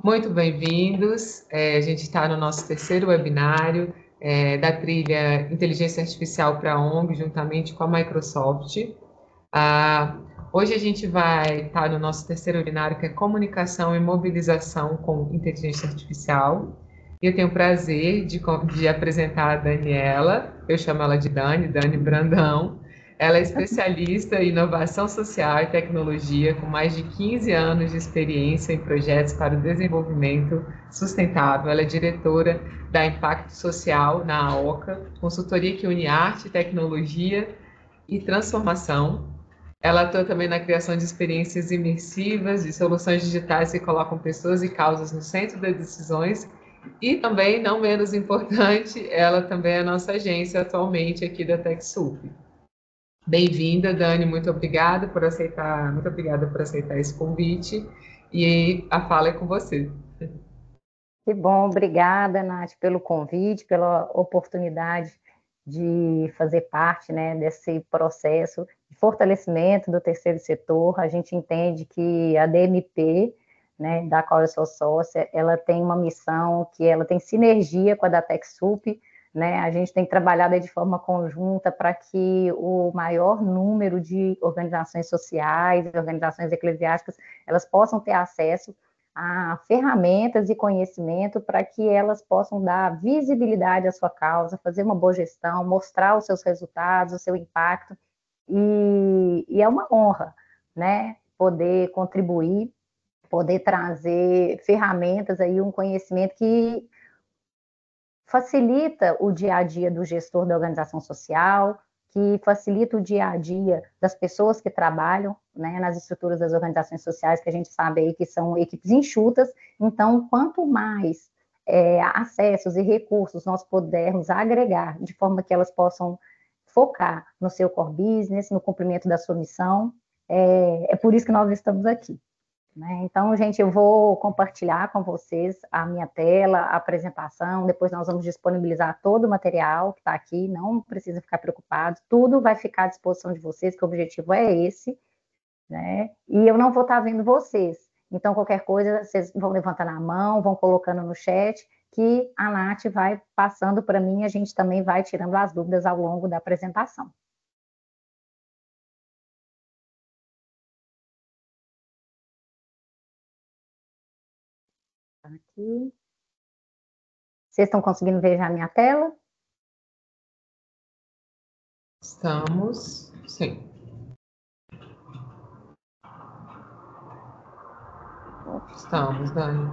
Muito bem-vindos. A gente está no nosso terceiro webinário da trilha Inteligência Artificial para a ONG, juntamente com a Microsoft. Hoje a gente vai estar no nosso terceiro webinário, que é Comunicação e Mobilização com Inteligência Artificial. E eu tenho o prazer de apresentar a Daniela, eu chamo ela de Dani Brandão. Ela é especialista em inovação social e tecnologia, com mais de 15 anos de experiência em projetos para o desenvolvimento sustentável. Ela é diretora da Impacto Social na AOCA, consultoria que une arte, tecnologia e transformação. Ela atua também na criação de experiências imersivas, de soluções digitais que colocam pessoas e causas no centro das decisões. E também, não menos importante, ela também é a nossa agência atualmente aqui da TechSoup. Bem-vinda, Dani, muito obrigada por aceitar esse convite, e a fala é com você. Que bom, obrigada, Nath, pelo convite, pela oportunidade de fazer parte, né, desse processo de fortalecimento do terceiro setor. A gente entende que a DMP, né, da qual eu sou sócia, ela tem uma missão que ela tem sinergia com a da TechSoup, né? A gente tem trabalhado de forma conjunta para que o maior número de organizações sociais, organizações eclesiásticas, elas possam ter acesso a ferramentas e conhecimento para que elas possam dar visibilidade à sua causa, fazer uma boa gestão, mostrar os seus resultados, o seu impacto, e é uma honra, né, poder contribuir, poder trazer ferramentas aí, um conhecimento que facilita o dia a dia do gestor da organização social, que facilita o dia a dia das pessoas que trabalham, né, nas estruturas das organizações sociais, que a gente sabe aí que são equipes enxutas. Então, quanto mais acessos e recursos nós pudermos agregar, de forma que elas possam focar no seu core business, no cumprimento da sua missão, é por isso que nós estamos aqui. Então, gente, eu vou compartilhar com vocês a minha tela, a apresentação, depois nós vamos disponibilizar todo o material que está aqui, não precisa ficar preocupado, tudo vai ficar à disposição de vocês, que o objetivo é esse, né? E eu não vou estar vendo vocês, então qualquer coisa, vocês vão levantando a mão, vão colocando no chat, que a Nath vai passando para mim, a gente também vai tirando as dúvidas ao longo da apresentação. Aqui. Vocês estão conseguindo ver já a minha tela? Estamos, sim. Estamos, Dani.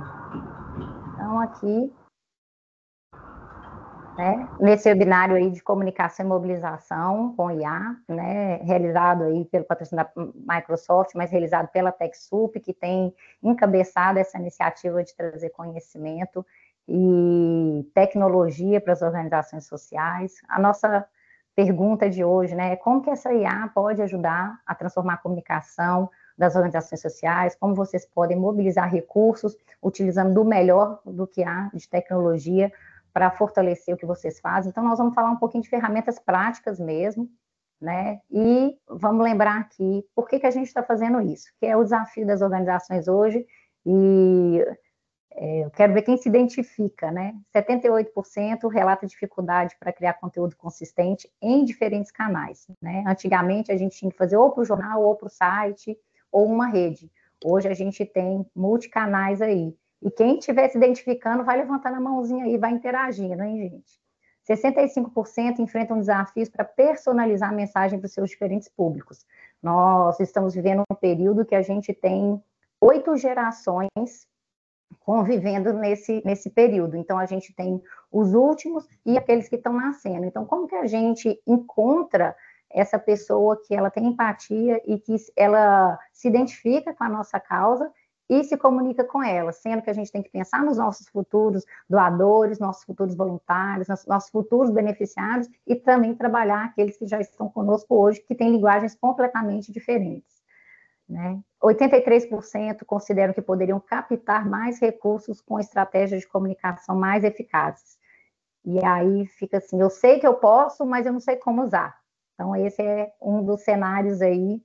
Então, aqui, né, nesse webinário aí de comunicação e mobilização com IA, né, realizado aí pelo patrocínio da Microsoft, mas realizado pela TechSoup, que tem encabeçado essa iniciativa de trazer conhecimento e tecnologia para as organizações sociais. A nossa pergunta de hoje, né, é como que essa IA pode ajudar a transformar a comunicação das organizações sociais, como vocês podem mobilizar recursos, utilizando do melhor do que há de tecnologia para fortalecer o que vocês fazem. Então, nós vamos falar um pouquinho de ferramentas práticas mesmo, né? E vamos lembrar aqui por que a gente está fazendo isso, que é o desafio das organizações hoje, e eu quero ver quem se identifica, né? 78% relata dificuldade para criar conteúdo consistente em diferentes canais, né? Antigamente, a gente tinha que fazer ou para o jornal, ou para o site, ou uma rede. Hoje, a gente tem multicanais aí. E quem estiver se identificando, vai levantando a mãozinha aí, vai interagindo, hein, gente? 65% enfrentam desafios para personalizar a mensagem para os seus diferentes públicos. Nós estamos vivendo um período que a gente tem 8 gerações convivendo nesse período. Então, a gente tem os últimos e aqueles que estão nascendo. Então, como que a gente encontra essa pessoa que ela tem empatia e que ela se identifica com a nossa causa e se comunica com ela, sendo que a gente tem que pensar nos nossos futuros doadores, nossos futuros voluntários, nossos futuros beneficiários, e também trabalhar aqueles que já estão conosco hoje, que têm linguagens completamente diferentes, né? 83% consideram que poderiam captar mais recursos com estratégias de comunicação mais eficazes. E aí fica assim, eu sei que eu posso, mas eu não sei como usar. Então, esse é um dos cenários aí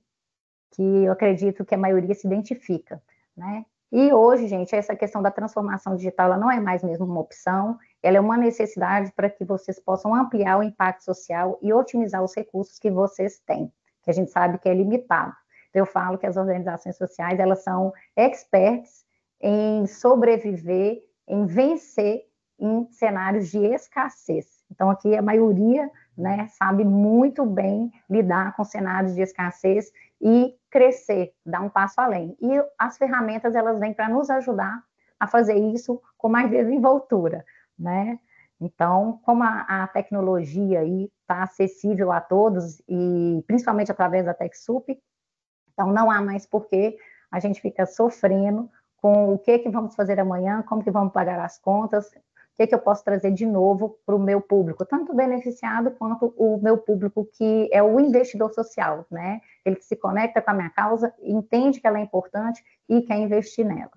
que eu acredito que a maioria se identifica, né? E hoje, gente, essa questão da transformação digital, ela não é mais mesmo uma opção, ela é uma necessidade para que vocês possam ampliar o impacto social e otimizar os recursos que vocês têm, que a gente sabe que é limitado. Então, eu falo que as organizações sociais, elas são experts em sobreviver, em vencer em cenários de escassez. Então, aqui a maioria, né, sabe muito bem lidar com cenários de escassez e crescer, dar um passo além. E as ferramentas, elas vêm para nos ajudar a fazer isso com mais desenvoltura, né? Então, como a tecnologia aí está acessível a todos, e principalmente através da TechSoup, então não há mais porquê a gente fica sofrendo com o que vamos fazer amanhã, como que vamos pagar as contas, o que eu posso trazer de novo para o meu público, tanto o beneficiado quanto o meu público que é o investidor social, né? Ele que se conecta com a minha causa, entende que ela é importante e quer investir nela.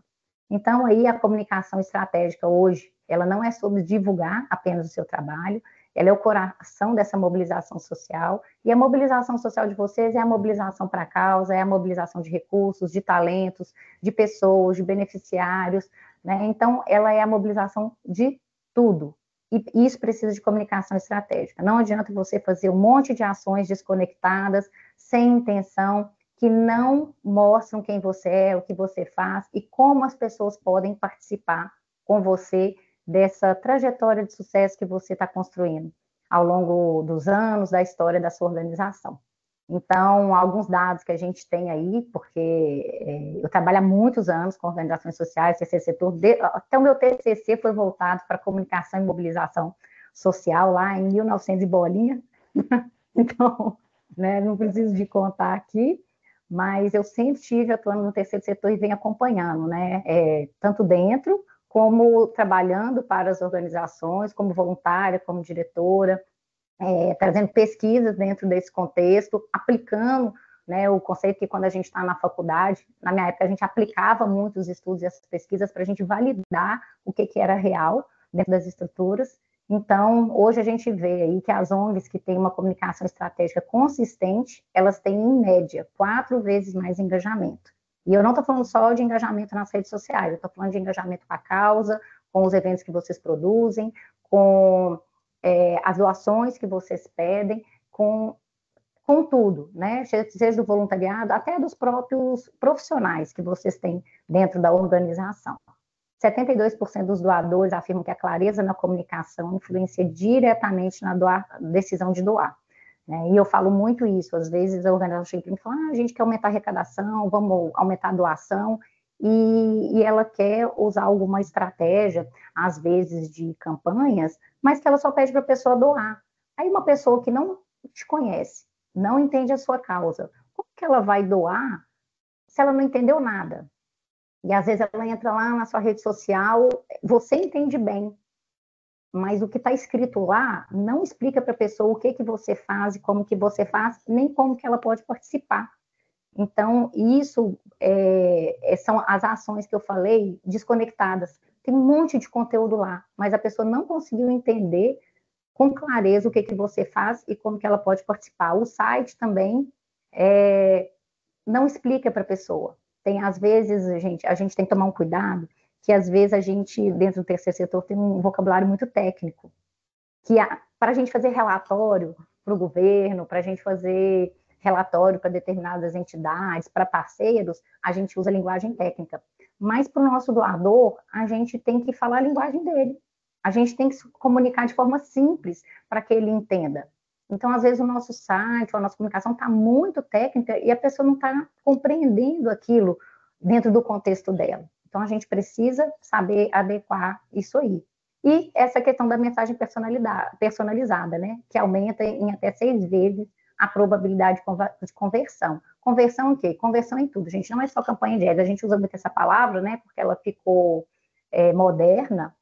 Então, aí a comunicação estratégica hoje, ela não é sobre divulgar apenas o seu trabalho, ela é o coração dessa mobilização social, e a mobilização social de vocês é a mobilização para a causa, é a mobilização de recursos, de talentos, de pessoas, de beneficiários, né? Então, ela é a mobilização de tudo. E isso precisa de comunicação estratégica. Não adianta você fazer um monte de ações desconectadas, sem intenção, que não mostram quem você é, o que você faz e como as pessoas podem participar com você dessa trajetória de sucesso que você está construindo ao longo dos anos, da história da sua organização. Então, alguns dados que a gente tem aí, porque eu trabalho há muitos anos com organizações sociais, terceiro setor, até o meu TCC foi voltado para comunicação e mobilização social, lá em 1900 e bolinha, então, né, não preciso de contar aqui, mas eu sempre estive atuando no terceiro setor e venho acompanhando, né, tanto dentro, como trabalhando para as organizações, como voluntária, como diretora, trazendo pesquisas dentro desse contexto, aplicando, né, o conceito que quando a gente está na faculdade, na minha época a gente aplicava muito os estudos e essas pesquisas para a gente validar o que era real dentro das estruturas. Então, hoje a gente vê aí que as ONGs que têm uma comunicação estratégica consistente, elas têm, em média, 4 vezes mais engajamento. E eu não estou falando só de engajamento nas redes sociais, eu estou falando de engajamento com a causa, com os eventos que vocês produzem, com as doações que vocês pedem, com tudo, né? Seja do voluntariado, até dos próprios profissionais que vocês têm dentro da organização. 72% dos doadores afirmam que a clareza na comunicação influencia diretamente na decisão de doar. Né? E eu falo muito isso, às vezes a organização chega e fala, a gente quer aumentar a arrecadação, vamos aumentar a doação, e ela quer usar alguma estratégia, às vezes de campanhas, mas que ela só pede para a pessoa doar. Aí uma pessoa que não te conhece, não entende a sua causa, como que ela vai doar se ela não entendeu nada? E às vezes ela entra lá na sua rede social, você entende bem, mas o que está escrito lá não explica para a pessoa o que você faz e como que você faz, nem como que ela pode participar. Então, isso são as ações que eu falei desconectadas. Tem um monte de conteúdo lá, mas a pessoa não conseguiu entender com clareza o que você faz e como que ela pode participar. O site também não explica para a pessoa. Tem, às vezes, a gente tem que tomar um cuidado, que às vezes a gente, dentro do terceiro setor, tem um vocabulário muito técnico, que para a gente fazer relatório para o governo, para a gente fazer relatório para determinadas entidades, para parceiros, a gente usa linguagem técnica. Mas para o nosso doador, a gente tem que falar a linguagem dele. A gente tem que se comunicar de forma simples para que ele entenda. Então, às vezes, o nosso site, a nossa comunicação está muito técnica e a pessoa não está compreendendo aquilo dentro do contexto dela. Então, a gente precisa saber adequar isso aí. E essa questão da mensagem personalizada, né? Que aumenta em até 6 vezes a probabilidade de conversão. Conversão em quê? Conversão em tudo. A gente não é só campanha de ads, a gente usa muito essa palavra, né? Porque ela ficou moderna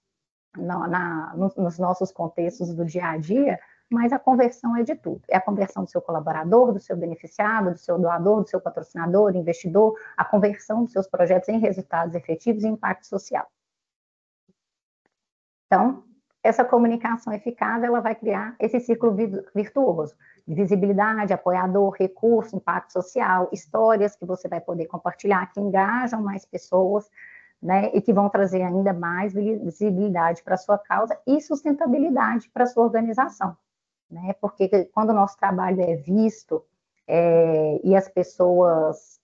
nos nossos contextos do dia a dia, mas a conversão é de tudo. É a conversão do seu colaborador, do seu beneficiado, do seu doador, do seu patrocinador, investidor, a conversão dos seus projetos em resultados efetivos e impacto social. Então, essa comunicação eficaz, ela vai criar esse círculo virtuoso, de visibilidade, apoiador, recurso, impacto social, histórias que você vai poder compartilhar, que engajam mais pessoas, né, e que vão trazer ainda mais visibilidade para a sua causa e sustentabilidade para a sua organização, né, porque quando o nosso trabalho é visto e as pessoas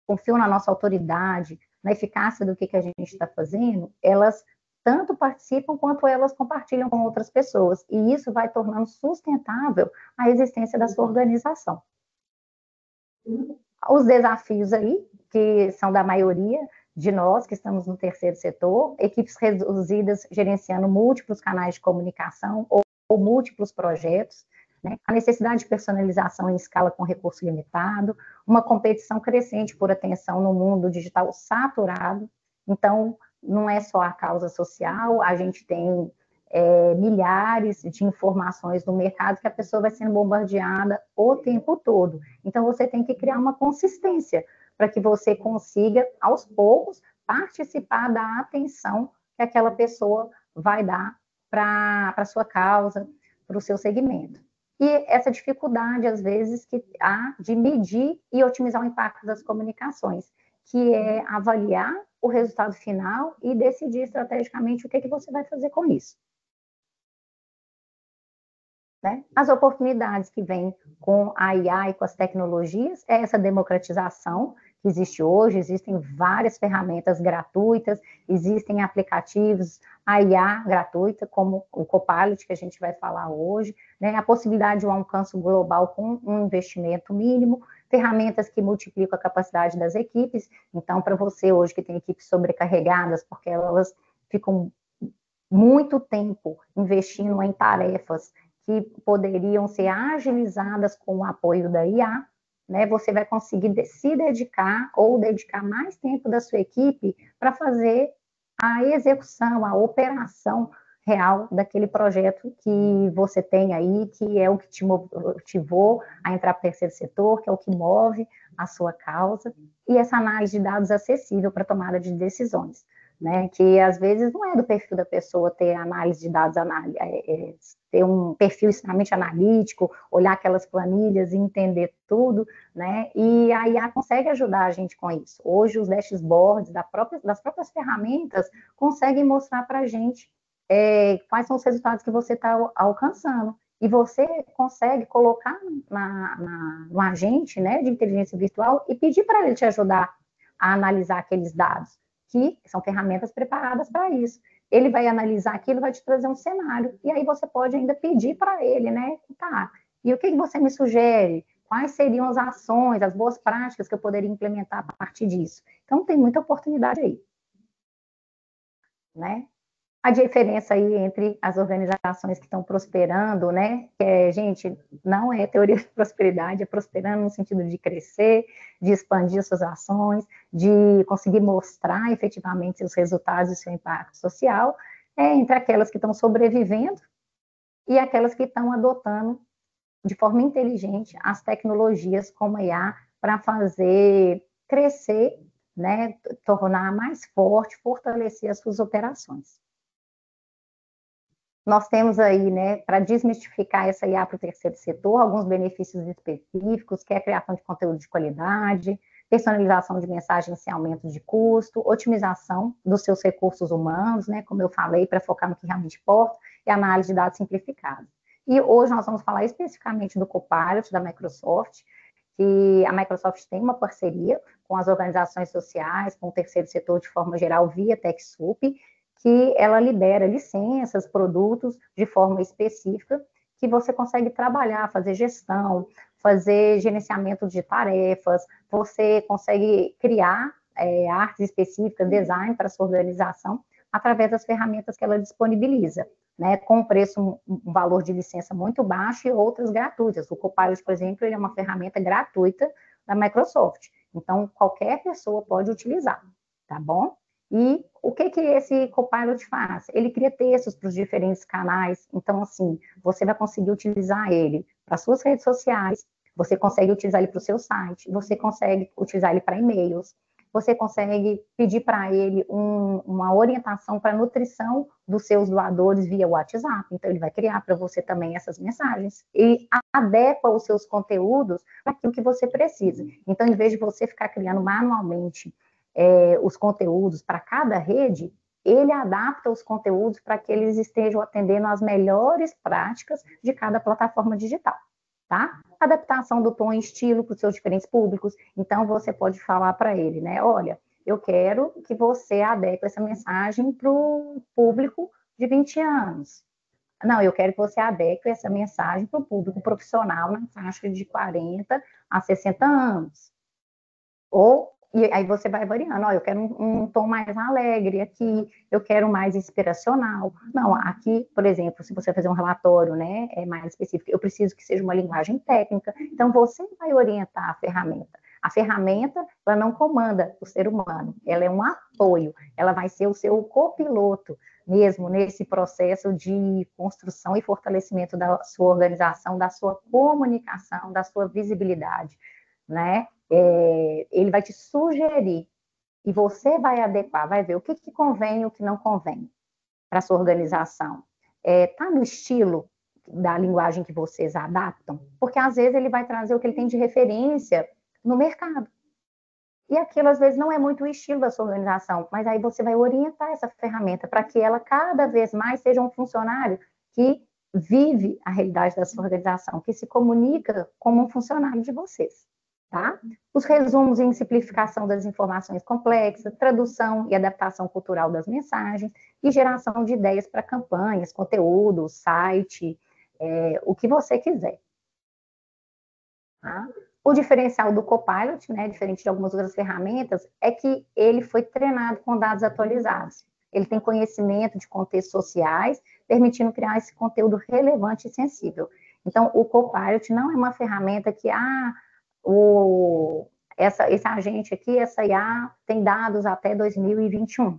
confiam na nossa autoridade, na eficácia do que a gente está fazendo, elas tanto participam quanto elas compartilham com outras pessoas, e isso vai tornando sustentável a existência da sua organização. Os desafios aí, que são da maioria de nós que estamos no terceiro setor, equipes reduzidas gerenciando múltiplos canais de comunicação ou múltiplos projetos, né? A necessidade de personalização em escala com recurso limitado, uma competição crescente por atenção no mundo digital saturado. Então, não é só a causa social, a gente tem milhares de informações no mercado que a pessoa vai sendo bombardeada o tempo todo. Então, você tem que criar uma consistência para que você consiga, aos poucos, participar da atenção que aquela pessoa vai dar para a sua causa, para o seu segmento. E essa dificuldade, às vezes, que há de medir e otimizar o impacto das comunicações, que é avaliar o resultado final e decidir estrategicamente o que você vai fazer com isso. Né? As oportunidades que vêm com a IA e com as tecnologias é essa democratização que existe hoje, existem várias ferramentas gratuitas, existem aplicativos, a IA gratuita, como o Copilot, que a gente vai falar hoje, né? A possibilidade de um alcance global com um investimento mínimo, ferramentas que multiplicam a capacidade das equipes. Então, para você hoje que tem equipes sobrecarregadas, porque elas ficam muito tempo investindo em tarefas que poderiam ser agilizadas com o apoio da IA, né, você vai conseguir se dedicar ou dedicar mais tempo da sua equipe para fazer a execução, a operação real daquele projeto que você tem aí, que é o que te motivou a entrar para o terceiro setor, que é o que move a sua causa, e essa análise de dados acessível para tomada de decisões. Né, que às vezes não é do perfil da pessoa ter análise de dados, ter um perfil extremamente analítico, olhar aquelas planilhas e entender tudo, né, e a IA consegue ajudar a gente com isso. Hoje os dashboards das próprias ferramentas conseguem mostrar para a gente quais são os resultados que você está alcançando, e você consegue colocar no agente, né, de inteligência virtual e pedir para ele te ajudar a analisar aqueles dados, que são ferramentas preparadas para isso. Ele vai analisar aquilo, vai te trazer um cenário, e aí você pode ainda pedir para ele, né, tá, e o que você me sugere? Quais seriam as ações, as boas práticas que eu poderia implementar a partir disso? Então, tem muita oportunidade aí, né? A diferença aí entre as organizações que estão prosperando, né? Que gente, não é teoria de prosperidade, é prosperando no sentido de crescer, de expandir suas ações, de conseguir mostrar efetivamente os resultados e seu impacto social, entre aquelas que estão sobrevivendo e aquelas que estão adotando de forma inteligente as tecnologias como a IA para fazer crescer, né? Tornar mais forte, fortalecer as suas operações. Nós temos aí, né, para desmistificar essa IA para o terceiro setor, alguns benefícios específicos, que é a criação de conteúdo de qualidade, personalização de mensagens sem aumento de custo, otimização dos seus recursos humanos, né, como eu falei, para focar no que realmente importa, e análise de dados simplificados. E hoje nós vamos falar especificamente do Copilot da Microsoft, que a Microsoft tem uma parceria com as organizações sociais, com o terceiro setor de forma geral, via TechSoup, que ela libera licenças, produtos de forma específica, que você consegue trabalhar, fazer gestão, fazer gerenciamento de tarefas, você consegue criar artes específicas, design para a sua organização, através das ferramentas que ela disponibiliza, né, com um valor de licença muito baixo e outras gratuitas. O Copilot, por exemplo, ele é uma ferramenta gratuita da Microsoft, então qualquer pessoa pode utilizar, tá bom? E o que esse Copilot faz? Ele cria textos para os diferentes canais, então, assim, você vai conseguir utilizar ele para suas redes sociais, você consegue utilizar ele para o seu site, você consegue utilizar ele para e-mails, você consegue pedir para ele uma orientação para a nutrição dos seus doadores via WhatsApp, então ele vai criar para você também essas mensagens, e adequa os seus conteúdos para aquilo que você precisa. Então, em vez de você ficar criando manualmente os conteúdos para cada rede, ele adapta os conteúdos para que eles estejam atendendo às melhores práticas de cada plataforma digital, tá? Adaptação do tom e estilo para os seus diferentes públicos. Então, você pode falar para ele, né? Olha, eu quero que você adeque essa mensagem para o público de 20 anos. Não, eu quero que você adeque essa mensagem para o público profissional na faixa de 40 a 60 anos. E aí você vai variando, ó, eu quero um tom mais alegre aqui, eu quero mais inspiracional. Não, aqui, por exemplo, se você fazer um relatório, né, mais específico, eu preciso que seja uma linguagem técnica, então você vai orientar a ferramenta. A ferramenta, ela não comanda o ser humano, ela é um apoio, ela vai ser o seu copiloto mesmo nesse processo de construção e fortalecimento da sua organização, da sua comunicação, da sua visibilidade, né? Ele vai te sugerir e você vai adequar, vai ver o que convém e o que não convém para a sua organização. Tá no estilo da linguagem que vocês adaptam? Porque às vezes ele vai trazer o que ele tem de referência no mercado. E aquilo às vezes não é muito o estilo da sua organização, mas aí você vai orientar essa ferramenta para que ela cada vez mais seja um funcionário que vive a realidade da sua organização, que se comunica como um funcionário de vocês. Tá? Os resumos em simplificação das informações complexas, tradução e adaptação cultural das mensagens e geração de ideias para campanhas, conteúdo, site, o que você quiser. Tá? O diferencial do Copilot, né, diferente de algumas outras ferramentas, é que ele foi treinado com dados atualizados. Ele tem conhecimento de contextos sociais, permitindo criar esse conteúdo relevante e sensível. Então, o Copilot não é uma ferramenta que, esse agente aqui, essa IA, tem dados até 2021.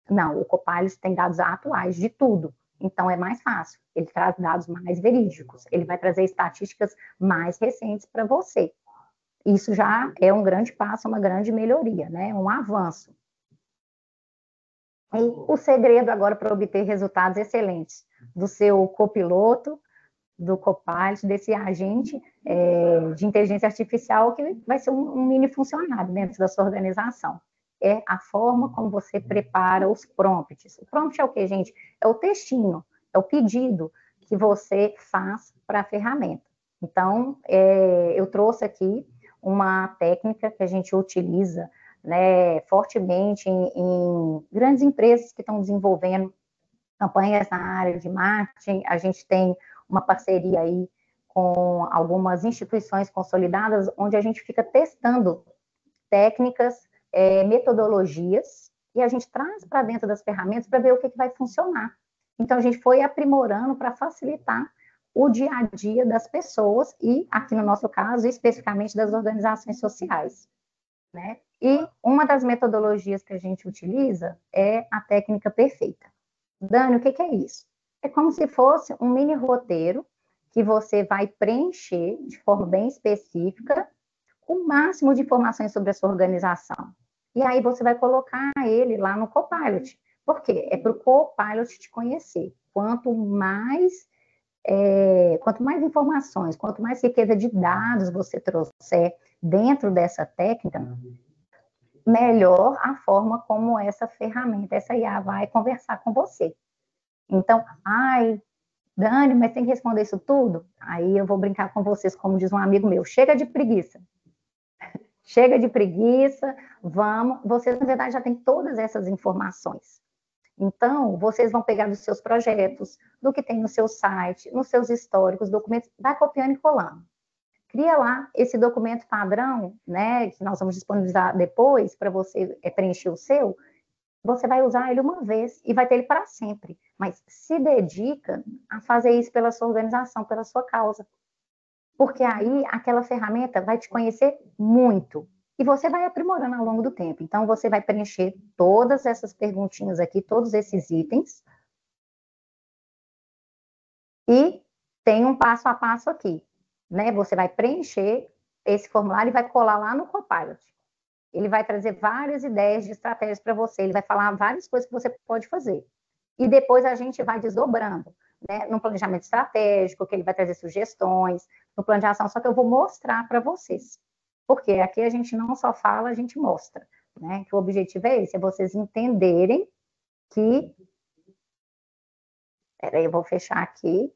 Não, o Copilot tem dados atuais de tudo. Então, é mais fácil. Ele traz dados mais verídicos. Ele vai trazer estatísticas mais recentes para você. Isso já é um grande passo, uma grande melhoria, né? Um avanço. E o segredo agora para obter resultados excelentes do seu copiloto, do Copilot, desse agente de inteligência artificial que vai ser um mini funcionário dentro da sua organização. É a forma como você prepara os prompts. O prompt é o quê, gente? É o textinho, é o pedido que você faz para a ferramenta. Então, eu trouxe aqui uma técnica que a gente utiliza, né, fortemente em grandes empresas que estão desenvolvendo campanhas na área de marketing. A gente tem uma parceria aí com algumas instituições consolidadas, onde a gente fica testando técnicas, metodologias, e a gente traz para dentro das ferramentas para ver o que vai funcionar. Então, a gente foi aprimorando para facilitar o dia a dia das pessoas e, aqui no nosso caso, especificamente das organizações sociais, né? E uma das metodologias que a gente utiliza é a técnica perfeita. Dani, o que é isso? É como se fosse um mini roteiro que você vai preencher de forma bem específica o máximo de informações sobre a sua organização. E aí você vai colocar ele lá no Copilot. Por quê? É para o Copilot te conhecer. Quanto mais informações, quanto mais riqueza de dados você trouxer dentro dessa técnica, melhor a forma como essa ferramenta, essa IA vai conversar com você. Então, Dani, mas tem que responder isso tudo? Aí eu vou brincar com vocês, como diz um amigo meu, chega de preguiça. Chega de preguiça, vamos. Vocês, na verdade, já têm todas essas informações. Então, vocês vão pegar dos seus projetos, do que tem no seu site, nos seus históricos, documentos, vai copiando e colando. Cria lá esse documento padrão, né, que nós vamos disponibilizar depois para você preencher o seu. Você vai usar ele uma vez e vai ter ele para sempre. Mas se dedica a fazer isso pela sua organização, pela sua causa. Porque aí aquela ferramenta vai te conhecer muito. E você vai aprimorando ao longo do tempo. Então, você vai preencher todas essas perguntinhas aqui, todos esses itens. E tem um passo a passo aqui, né? Você vai preencher esse formulário e vai colar lá no Copilot. Ele vai trazer várias ideias de estratégias para você. Ele vai falar várias coisas que você pode fazer. E depois a gente vai desdobrando, né? No planejamento estratégico, que ele vai trazer sugestões, no plano de ação, só que eu vou mostrar para vocês. Porque aqui a gente não só fala, a gente mostra. né? Que o objetivo é esse, é vocês entenderem que... Peraí, eu vou fechar aqui.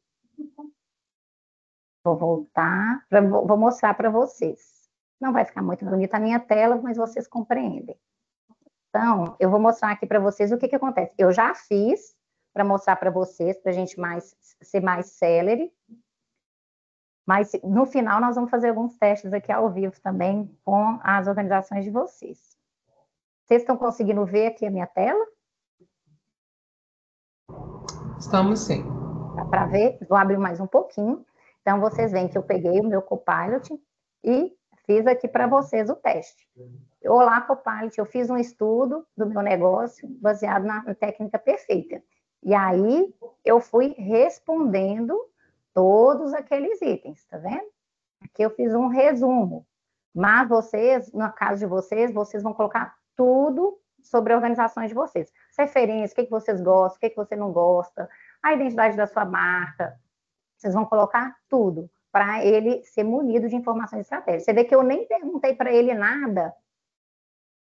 Vou voltar, vou mostrar para vocês. Não vai ficar muito bonita a minha tela, mas vocês compreendem. Então, eu vou mostrar aqui para vocês o que acontece. Eu já fiz para mostrar para vocês, para a gente ser mais célere. Mas no final nós vamos fazer alguns testes aqui ao vivo também com as organizações de vocês. Vocês estão conseguindo ver aqui a minha tela? Estamos sim. Dá para ver? Vou abrir mais um pouquinho. Então, vocês veem que eu peguei o meu Copilot e fiz aqui para vocês o teste. Olá, Copilot, eu fiz um estudo do meu negócio baseado na técnica perfeita. E aí, eu fui respondendo todos aqueles itens, tá vendo? Aqui eu fiz um resumo. Mas vocês, no caso de vocês, vocês vão colocar tudo sobre organizações de vocês. As referências, o que vocês gostam, o que você não gosta, a identidade da sua marca. Vocês vão colocar tudo para ele ser munido de informações estratégicas. Você vê que eu nem perguntei para ele nada,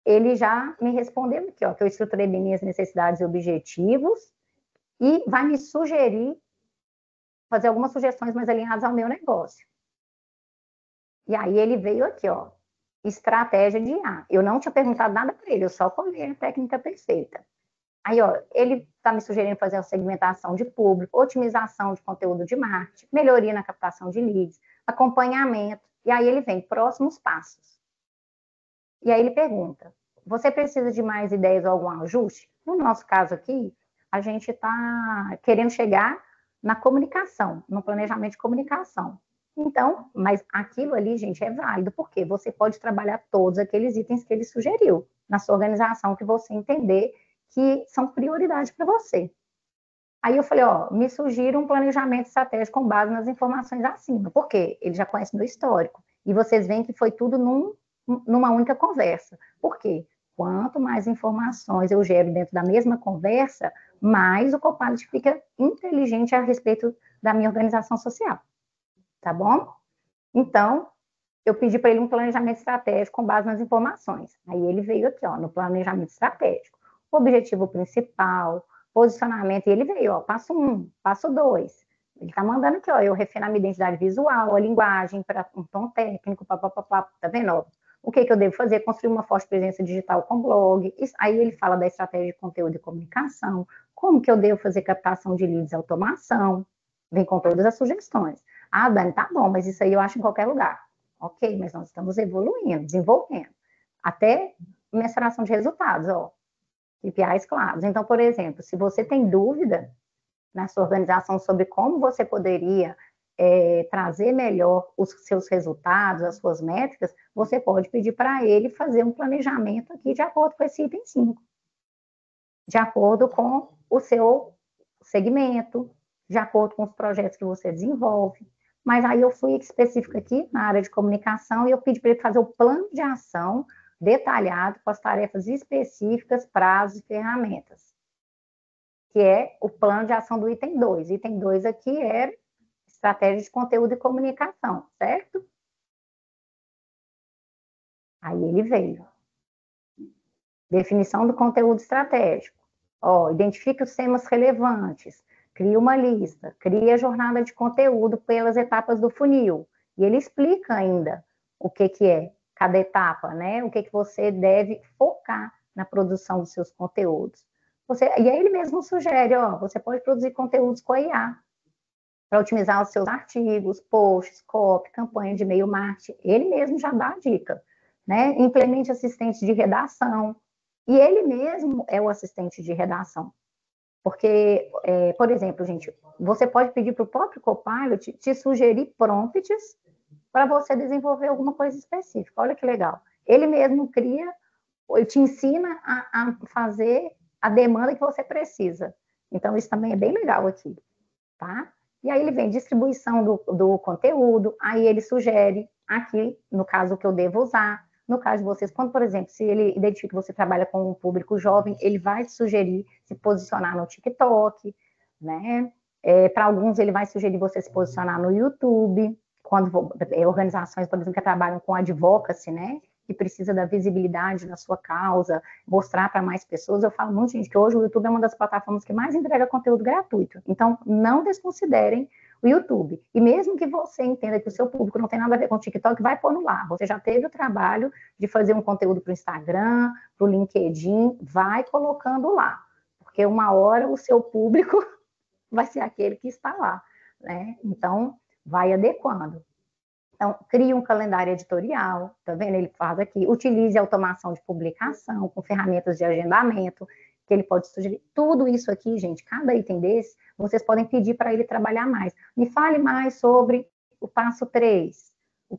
ele já me respondeu aqui, ó, que eu estruturei bem minhas necessidades e objetivos e vai me sugerir, fazer algumas sugestões mais alinhadas ao meu negócio. E aí ele veio aqui, ó, estratégia de IA. Eu não tinha perguntado nada para ele, eu só colhei a técnica perfeita. Aí, ó, ele está me sugerindo fazer uma segmentação de público, otimização de conteúdo de marketing, melhoria na captação de leads, acompanhamento. E aí ele vem, próximos passos. E aí ele pergunta, você precisa de mais ideias ou algum ajuste? No nosso caso aqui, a gente está querendo chegar na comunicação, no planejamento de comunicação. Então, mas aquilo ali, gente, é válido, porque você pode trabalhar todos aqueles itens que ele sugeriu na sua organização, que você entender que são prioridades para você. Aí eu falei, ó, me sugira um planejamento estratégico com base nas informações acima, porque ele já conhece meu histórico. E vocês veem que foi tudo numa única conversa. Por quê? Quanto mais informações eu gero dentro da mesma conversa, mais o Copilot fica inteligente a respeito da minha organização social. Tá bom? Então, eu pedi para ele um planejamento estratégico com base nas informações. Aí ele veio aqui, ó, no planejamento estratégico. O objetivo principal, posicionamento, e ele veio, ó, passo 1, passo 2. Ele está mandando aqui, ó, eu refinar minha identidade visual, a linguagem para um tom técnico, papapá, tá vendo? Ó, o que eu devo fazer? Construir uma forte presença digital com blog. Isso, aí ele fala da estratégia de conteúdo e comunicação, como que eu devo fazer captação de leads e automação, vem com todas as sugestões. Ah, Dani, tá bom, mas isso aí eu acho em qualquer lugar. Ok, mas nós estamos evoluindo, desenvolvendo. Até mensuração de resultados, ó. KPIs claros. Então, por exemplo, se você tem dúvida na sua organização sobre como você poderia trazer melhor os seus resultados, as suas métricas, você pode pedir para ele fazer um planejamento aqui de acordo com esse item 5. De acordo com o seu segmento, de acordo com os projetos que você desenvolve. Mas aí eu fui específica aqui na área de comunicação e eu pedi para ele fazer o plano de ação detalhado com as tarefas específicas, prazos e ferramentas, que é o plano de ação do item 2. Item 2 aqui é estratégia de conteúdo e comunicação, certo? Aí ele veio. Definição do conteúdo estratégico. Ó, identifique os temas relevantes, cria uma lista, cria a jornada de conteúdo pelas etapas do funil. E ele explica ainda o que é cada etapa, né? O que você deve focar na produção dos seus conteúdos. E aí ele mesmo sugere, ó, você pode produzir conteúdos com a IA para otimizar os seus artigos, posts, copy, campanha de e-mail marketing. Ele mesmo já dá a dica, né? Implemente assistente de redação. E ele mesmo é o assistente de redação. Porque, por exemplo, gente, você pode pedir para o próprio Copilot te sugerir prompts para você desenvolver alguma coisa específica. Olha que legal. Ele mesmo cria, ele te ensina a fazer a demanda que você precisa. Então, isso também é bem legal aqui, tá? E aí ele vem distribuição do conteúdo, aí ele sugere aqui, no caso, o que eu devo usar. No caso de vocês, quando, por exemplo, se ele identifica que você trabalha com um público jovem, ele vai te sugerir se posicionar no TikTok, né? Para alguns, ele vai sugerir você se posicionar no YouTube, quando organizações, por exemplo, que trabalham com advocacy, né? que precisa da visibilidade da sua causa, mostrar para mais pessoas. Eu falo muito, gente, que hoje o YouTube é uma das plataformas que mais entrega conteúdo gratuito. Então, não desconsiderem o YouTube. E mesmo que você entenda que o seu público não tem nada a ver com o TikTok, vai pôr no lá. Você já teve o trabalho de fazer um conteúdo para o Instagram, para o LinkedIn, vai colocando lá. Porque uma hora o seu público vai ser aquele que está lá, né? Então, vai adequando. Então, crie um calendário editorial, tá vendo? Ele faz aqui. Utilize automação de publicação com ferramentas de agendamento, que ele pode sugerir. Tudo isso aqui, gente, cada item desse, vocês podem pedir para ele trabalhar mais. Me fale mais sobre o passo 3.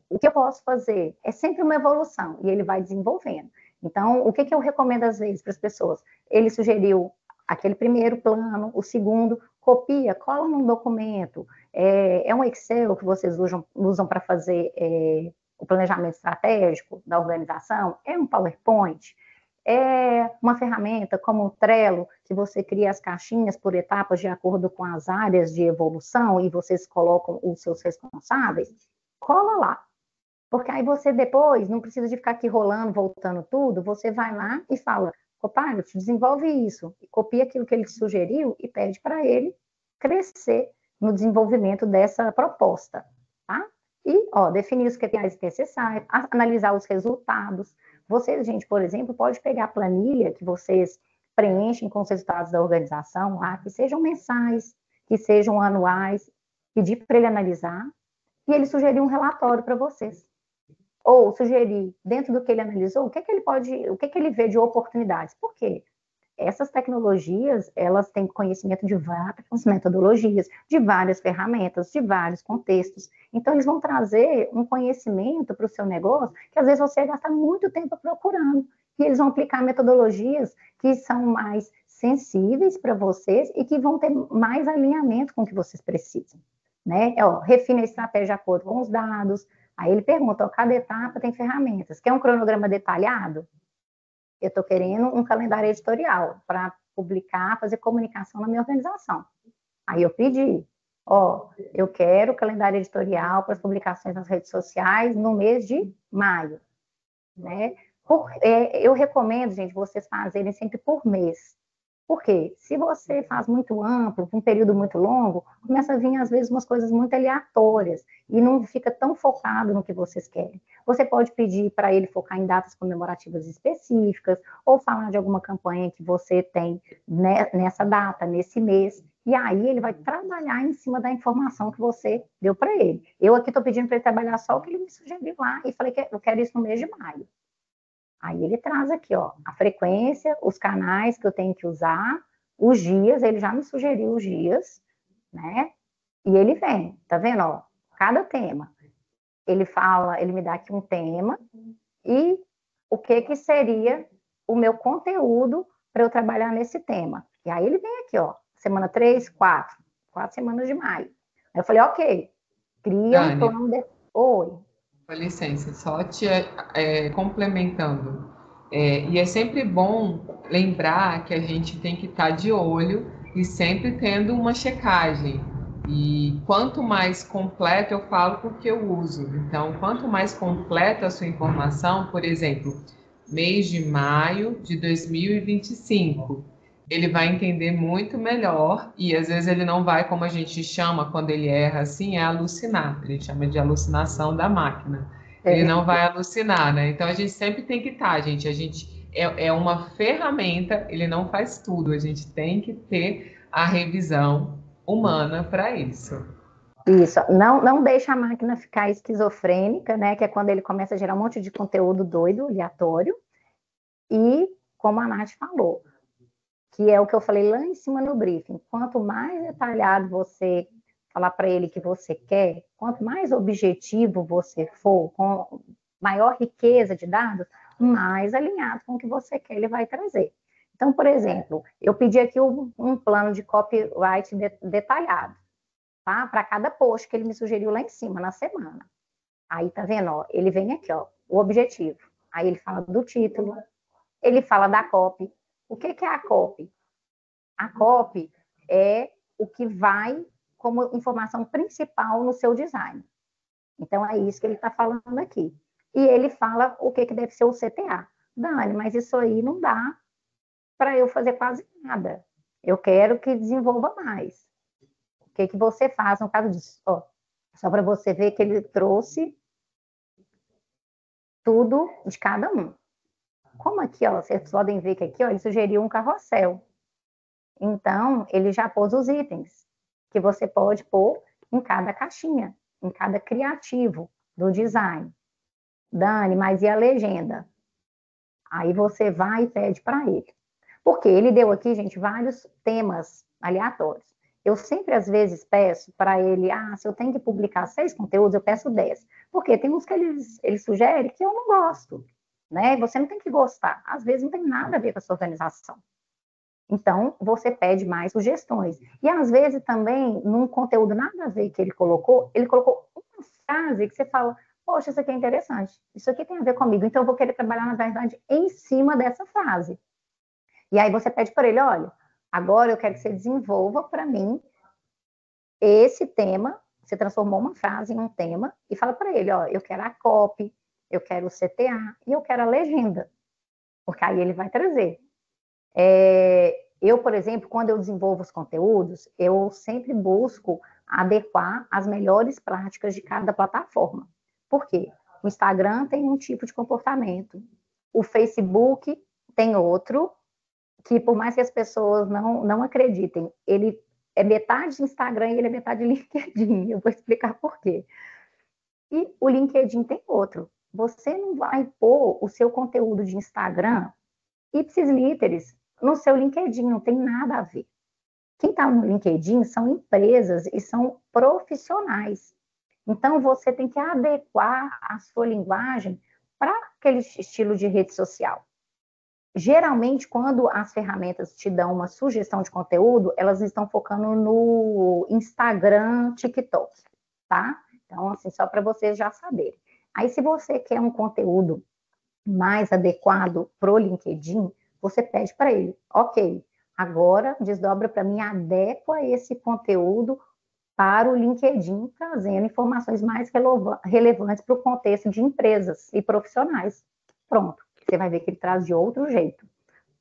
O que eu posso fazer? É sempre uma evolução, e ele vai desenvolvendo. Então, o que eu recomendo às vezes para as pessoas? Ele sugeriu aquele primeiro plano, o segundo, copia, cola num documento. É um Excel que vocês usam para fazer o planejamento estratégico da organização? É um PowerPoint? É uma ferramenta como o Trello, que você cria as caixinhas por etapas de acordo com as áreas de evolução e vocês colocam os seus responsáveis? Cola lá. Porque aí você depois não precisa de ficar aqui rolando, voltando tudo, você vai lá e fala, Copilot, desenvolve isso, copia aquilo que ele te sugeriu e pede para ele crescer no desenvolvimento dessa proposta, tá? E, definir os KPIs necessários, analisar os resultados. Vocês, gente, por exemplo, pode pegar a planilha que vocês preenchem com os resultados da organização lá, que sejam mensais, que sejam anuais, pedir para ele analisar e ele sugerir um relatório para vocês. Ou sugerir, dentro do que ele analisou, o que ele vê de oportunidades. Por quê? Essas tecnologias, elas têm conhecimento de várias metodologias, de várias ferramentas, de vários contextos. Então, eles vão trazer um conhecimento para o seu negócio que, às vezes, você gasta muito tempo procurando. E eles vão aplicar metodologias que são mais sensíveis para vocês e que vão ter mais alinhamento com o que vocês precisam. Né? Refina a estratégia de acordo com os dados. Aí ele pergunta, cada etapa tem ferramentas. Quer um cronograma detalhado? Eu estou querendo um calendário editorial para publicar, fazer comunicação na minha organização. Aí eu pedi, eu quero o calendário editorial para as publicações nas redes sociais no mês de maio, né? Eu recomendo, gente, vocês fazerem sempre por mês. Por quê? Se você faz muito amplo, um período muito longo, começa a vir, às vezes, umas coisas muito aleatórias e não fica tão focado no que vocês querem. Você pode pedir para ele focar em datas comemorativas específicas ou falar de alguma campanha que você tem nessa data, nesse mês, e aí ele vai trabalhar em cima da informação que você deu para ele. Eu aqui estou pedindo para ele trabalhar só o que ele me sugeriu lá e falei que eu quero isso no mês de maio. Aí ele traz aqui, a frequência, os canais que eu tenho que usar, os dias, ele já me sugeriu os dias, né? E ele vem, tá vendo, cada tema. Ele me dá aqui um tema e o que seria o meu conteúdo para eu trabalhar nesse tema. E aí ele vem aqui, semana 3, 4 semanas de maio. Aí eu falei, ok, cria um plano de... Oi. Com licença, só te complementando. E é sempre bom lembrar que a gente tem que estar de olho e sempre tendo uma checagem. E quanto mais completo, eu falo porque eu uso. Então, quanto mais completa a sua informação, por exemplo, mês de maio de 2025, ele vai entender muito melhor e às vezes ele não vai, como a gente chama quando ele erra assim, é alucinar. A gente chama de alucinação da máquina. Ele não vai alucinar, né? Então a gente sempre tem que estar, gente. A gente é uma ferramenta, ele não faz tudo. A gente tem que ter a revisão humana para isso. Isso, não deixa a máquina ficar esquizofrênica, né? Que é quando ele começa a gerar um monte de conteúdo doido, aleatório. E, como a Nath falou, que é o que eu falei lá em cima no briefing, quanto mais detalhado você falar para ele que você quer, quanto mais objetivo você for, com maior riqueza de dados, mais alinhado com o que você quer ele vai trazer. Então, por exemplo, eu pedi aqui um plano de copyright detalhado, tá? Para cada post que ele me sugeriu lá em cima, na semana. Aí, tá vendo? Ele vem aqui, o objetivo. Aí ele fala do título, ele fala da copy. O que é a copy? A copy é o que vai como informação principal no seu design. Então, é isso que ele está falando aqui. e ele fala o que deve ser o CTA. Dani, mas isso aí não dá para eu fazer quase nada. Eu quero que desenvolva mais. O que você faz no caso disso? Ó, só para você ver que ele trouxe tudo de cada um. Como aqui, ó, vocês podem ver que aqui, ó, ele sugeriu um carrossel. Então, ele já pôs os itens que você pode pôr em cada caixinha, em cada criativo do design. Dani, mas e a legenda? Aí você vai e pede para ele. Porque ele deu aqui, gente, vários temas aleatórios. Eu sempre, às vezes, peço para ele, se eu tenho que publicar 6 conteúdos, eu peço 10. Porque tem uns que ele sugere que eu não gosto, né? Você não tem que gostar. Às vezes não tem nada a ver com a sua organização. Então, você pede mais sugestões. E, às vezes, também, num conteúdo nada a ver que ele colocou uma frase que você fala, poxa, isso aqui é interessante, isso aqui tem a ver comigo, então eu vou querer trabalhar, na verdade, em cima dessa frase. E aí você pede para ele, olha, agora eu quero que você desenvolva para mim esse tema, você transformou uma frase em um tema, e fala para ele, ó, eu quero a copy, eu quero o CTA e eu quero a legenda, porque aí ele vai trazer. Eu, por exemplo, quando eu desenvolvo os conteúdos, eu sempre busco adequar as melhores práticas de cada plataforma. Por quê? O Instagram tem um tipo de comportamento, o Facebook tem outro, que por mais que as pessoas não acreditem, ele é metade Instagram e ele é metade LinkedIn. Eu vou explicar por quê. E o LinkedIn tem outro. Você não vai pôr o seu conteúdo de Instagram ipsis literis no seu LinkedIn, não tem nada a ver. Quem está no LinkedIn são empresas e são profissionais. Então, você tem que adequar a sua linguagem para aquele estilo de rede social. Geralmente, quando as ferramentas te dão uma sugestão de conteúdo, elas estão focando no Instagram, TikTok, tá? Então, assim, só para vocês já saberem. Aí, se você quer um conteúdo mais adequado para o LinkedIn, você pede para ele, ok, agora desdobra para mim, adequa esse conteúdo para o LinkedIn, trazendo informações mais relevantes para o contexto de empresas e profissionais. Pronto, você vai ver que ele traz de outro jeito,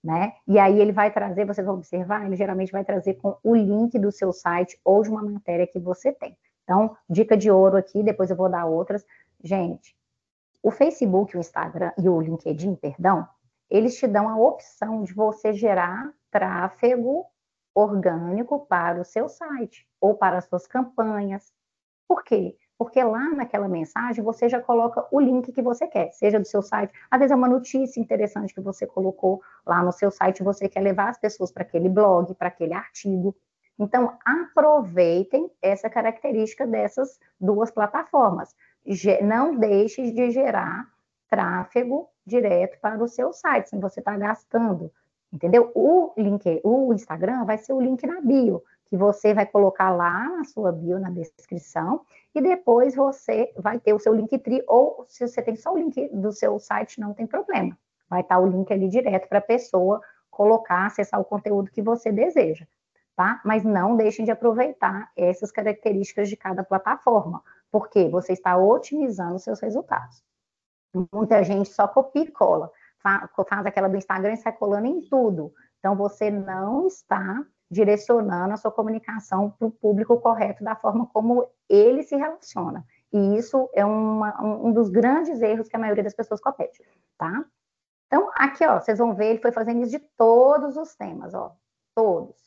né? E aí ele vai trazer, vocês vão observar, ele geralmente vai trazer com o link do seu site ou de uma matéria que você tem. Então, dica de ouro aqui, depois eu vou dar outras. Gente, o Facebook, o Instagram e o LinkedIn, perdão, eles te dão a opção de você gerar tráfego orgânico para o seu site ou para as suas campanhas. Por quê? Porque lá naquela mensagem você já coloca o link que você quer, seja do seu site, às vezes é uma notícia interessante que você colocou lá no seu site, você quer levar as pessoas para aquele blog, para aquele artigo. Então, aproveitem essa característica dessas duas plataformas. Não deixe de gerar tráfego direto para o seu site, se você está gastando, entendeu? O Instagram vai ser o link na bio, que você vai colocar lá na sua bio, na descrição, e depois você vai ter o seu Linktree, ou se você tem só o link do seu site, não tem problema. Vai estar o link ali direto para a pessoa colocar, acessar o conteúdo que você deseja, tá? Mas não deixem de aproveitar essas características de cada plataforma, porque você está otimizando os seus resultados. Muita gente só copia e cola, faz aquela do Instagram e sai colando em tudo. Então, você não está direcionando a sua comunicação para o público correto da forma como ele se relaciona. E isso é um dos grandes erros que a maioria das pessoas comete, tá? Então, aqui, ó, vocês vão ver, ele foi fazendo isso de todos os temas, ó, todos.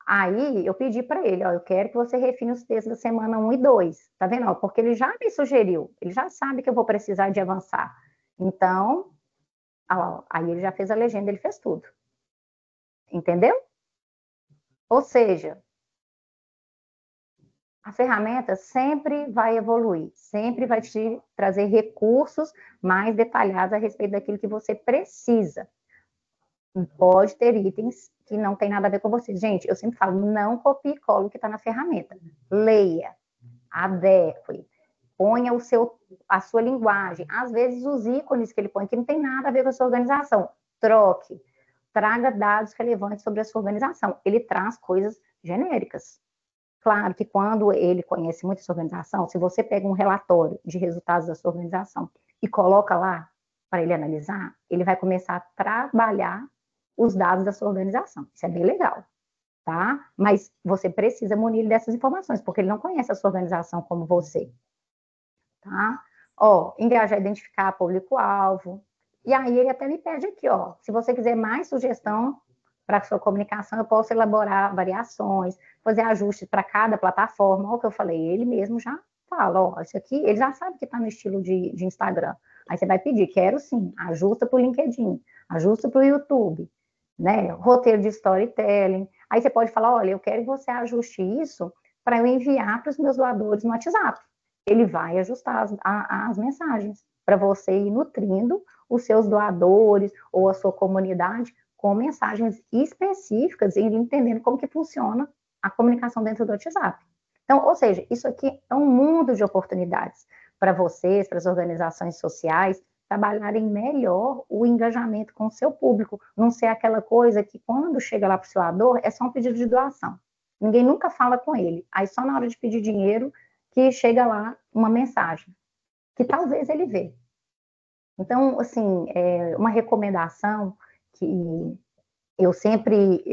Aí, eu pedi para ele, ó, eu quero que você refine os textos da semana 1 e 2, tá vendo? Ó, porque ele já me sugeriu, ele já sabe que eu vou precisar de avançar. Então, ó, aí ele já fez a legenda, ele fez tudo. Entendeu? Ou seja, a ferramenta sempre vai evoluir, sempre vai te trazer recursos mais detalhados a respeito daquilo que você precisa. Pode ter itens que não tem nada a ver com você. Gente, eu sempre falo, não copie e cola o que está na ferramenta. Leia, adeque, ponha a sua linguagem. Às vezes, os ícones que ele põe, que não tem nada a ver com a sua organização, troque. Traga dados relevantes sobre a sua organização. Ele traz coisas genéricas. Claro que quando ele conhece muito a sua organização, se você pega um relatório de resultados da sua organização e coloca lá para ele analisar, ele vai começar a trabalhar os dados da sua organização. Isso é bem legal, tá? Mas você precisa munir ele dessas informações, porque ele não conhece a sua organização como você, tá? Ó, engajar, identificar público-alvo. E aí ele até me pede aqui, ó, se você quiser mais sugestão para a sua comunicação, eu posso elaborar variações, fazer ajustes para cada plataforma. Olha o que eu falei, ele mesmo já fala, ó, isso aqui, ele já sabe que está no estilo de Instagram. Aí você vai pedir, quero sim, ajusta para o LinkedIn, ajusta para o YouTube, né? Roteiro de storytelling. Aí você pode falar, olha, eu quero que você ajuste isso para eu enviar para os meus doadores no WhatsApp. Ele vai ajustar as mensagens para você ir nutrindo os seus doadores ou a sua comunidade com mensagens específicas e entendendo como que funciona a comunicação dentro do WhatsApp. Então, ou seja, isso aqui é um mundo de oportunidades para vocês, para as organizações sociais, trabalharem melhor o engajamento com o seu público, não ser aquela coisa que quando chega lá para o seu doador é só um pedido de doação. Ninguém nunca fala com ele, aí só na hora de pedir dinheiro que chega lá uma mensagem, que talvez ele vê. Então, assim, uma recomendação que eu sempre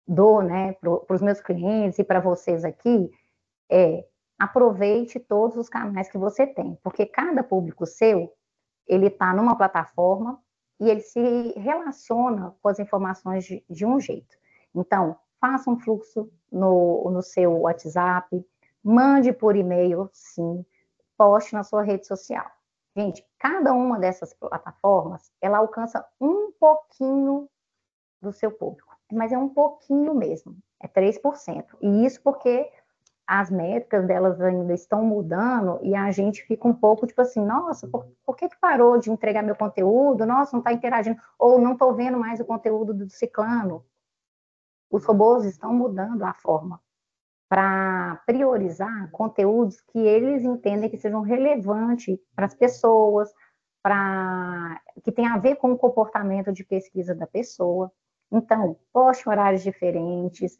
dou, né, para os meus clientes e para vocês aqui, aproveite todos os canais que você tem, porque cada público seu, ele está numa plataforma e ele se relaciona com as informações de um jeito. Então, faça um fluxo no seu WhatsApp, mande por e-mail, sim, poste na sua rede social. Gente, cada uma dessas plataformas, ela alcança um pouquinho do seu público, mas é um pouquinho mesmo, é 3%. E isso porque as métricas delas ainda estão mudando e a gente fica um pouco tipo assim, nossa, por que parou de entregar meu conteúdo? Nossa, não está interagindo, ou não estou vendo mais o conteúdo do ciclano. Os robôs estão mudando a forma para priorizar conteúdos que eles entendem que sejam relevantes para as pessoas, que tem a ver com o comportamento de pesquisa da pessoa. Então, poste horários diferentes.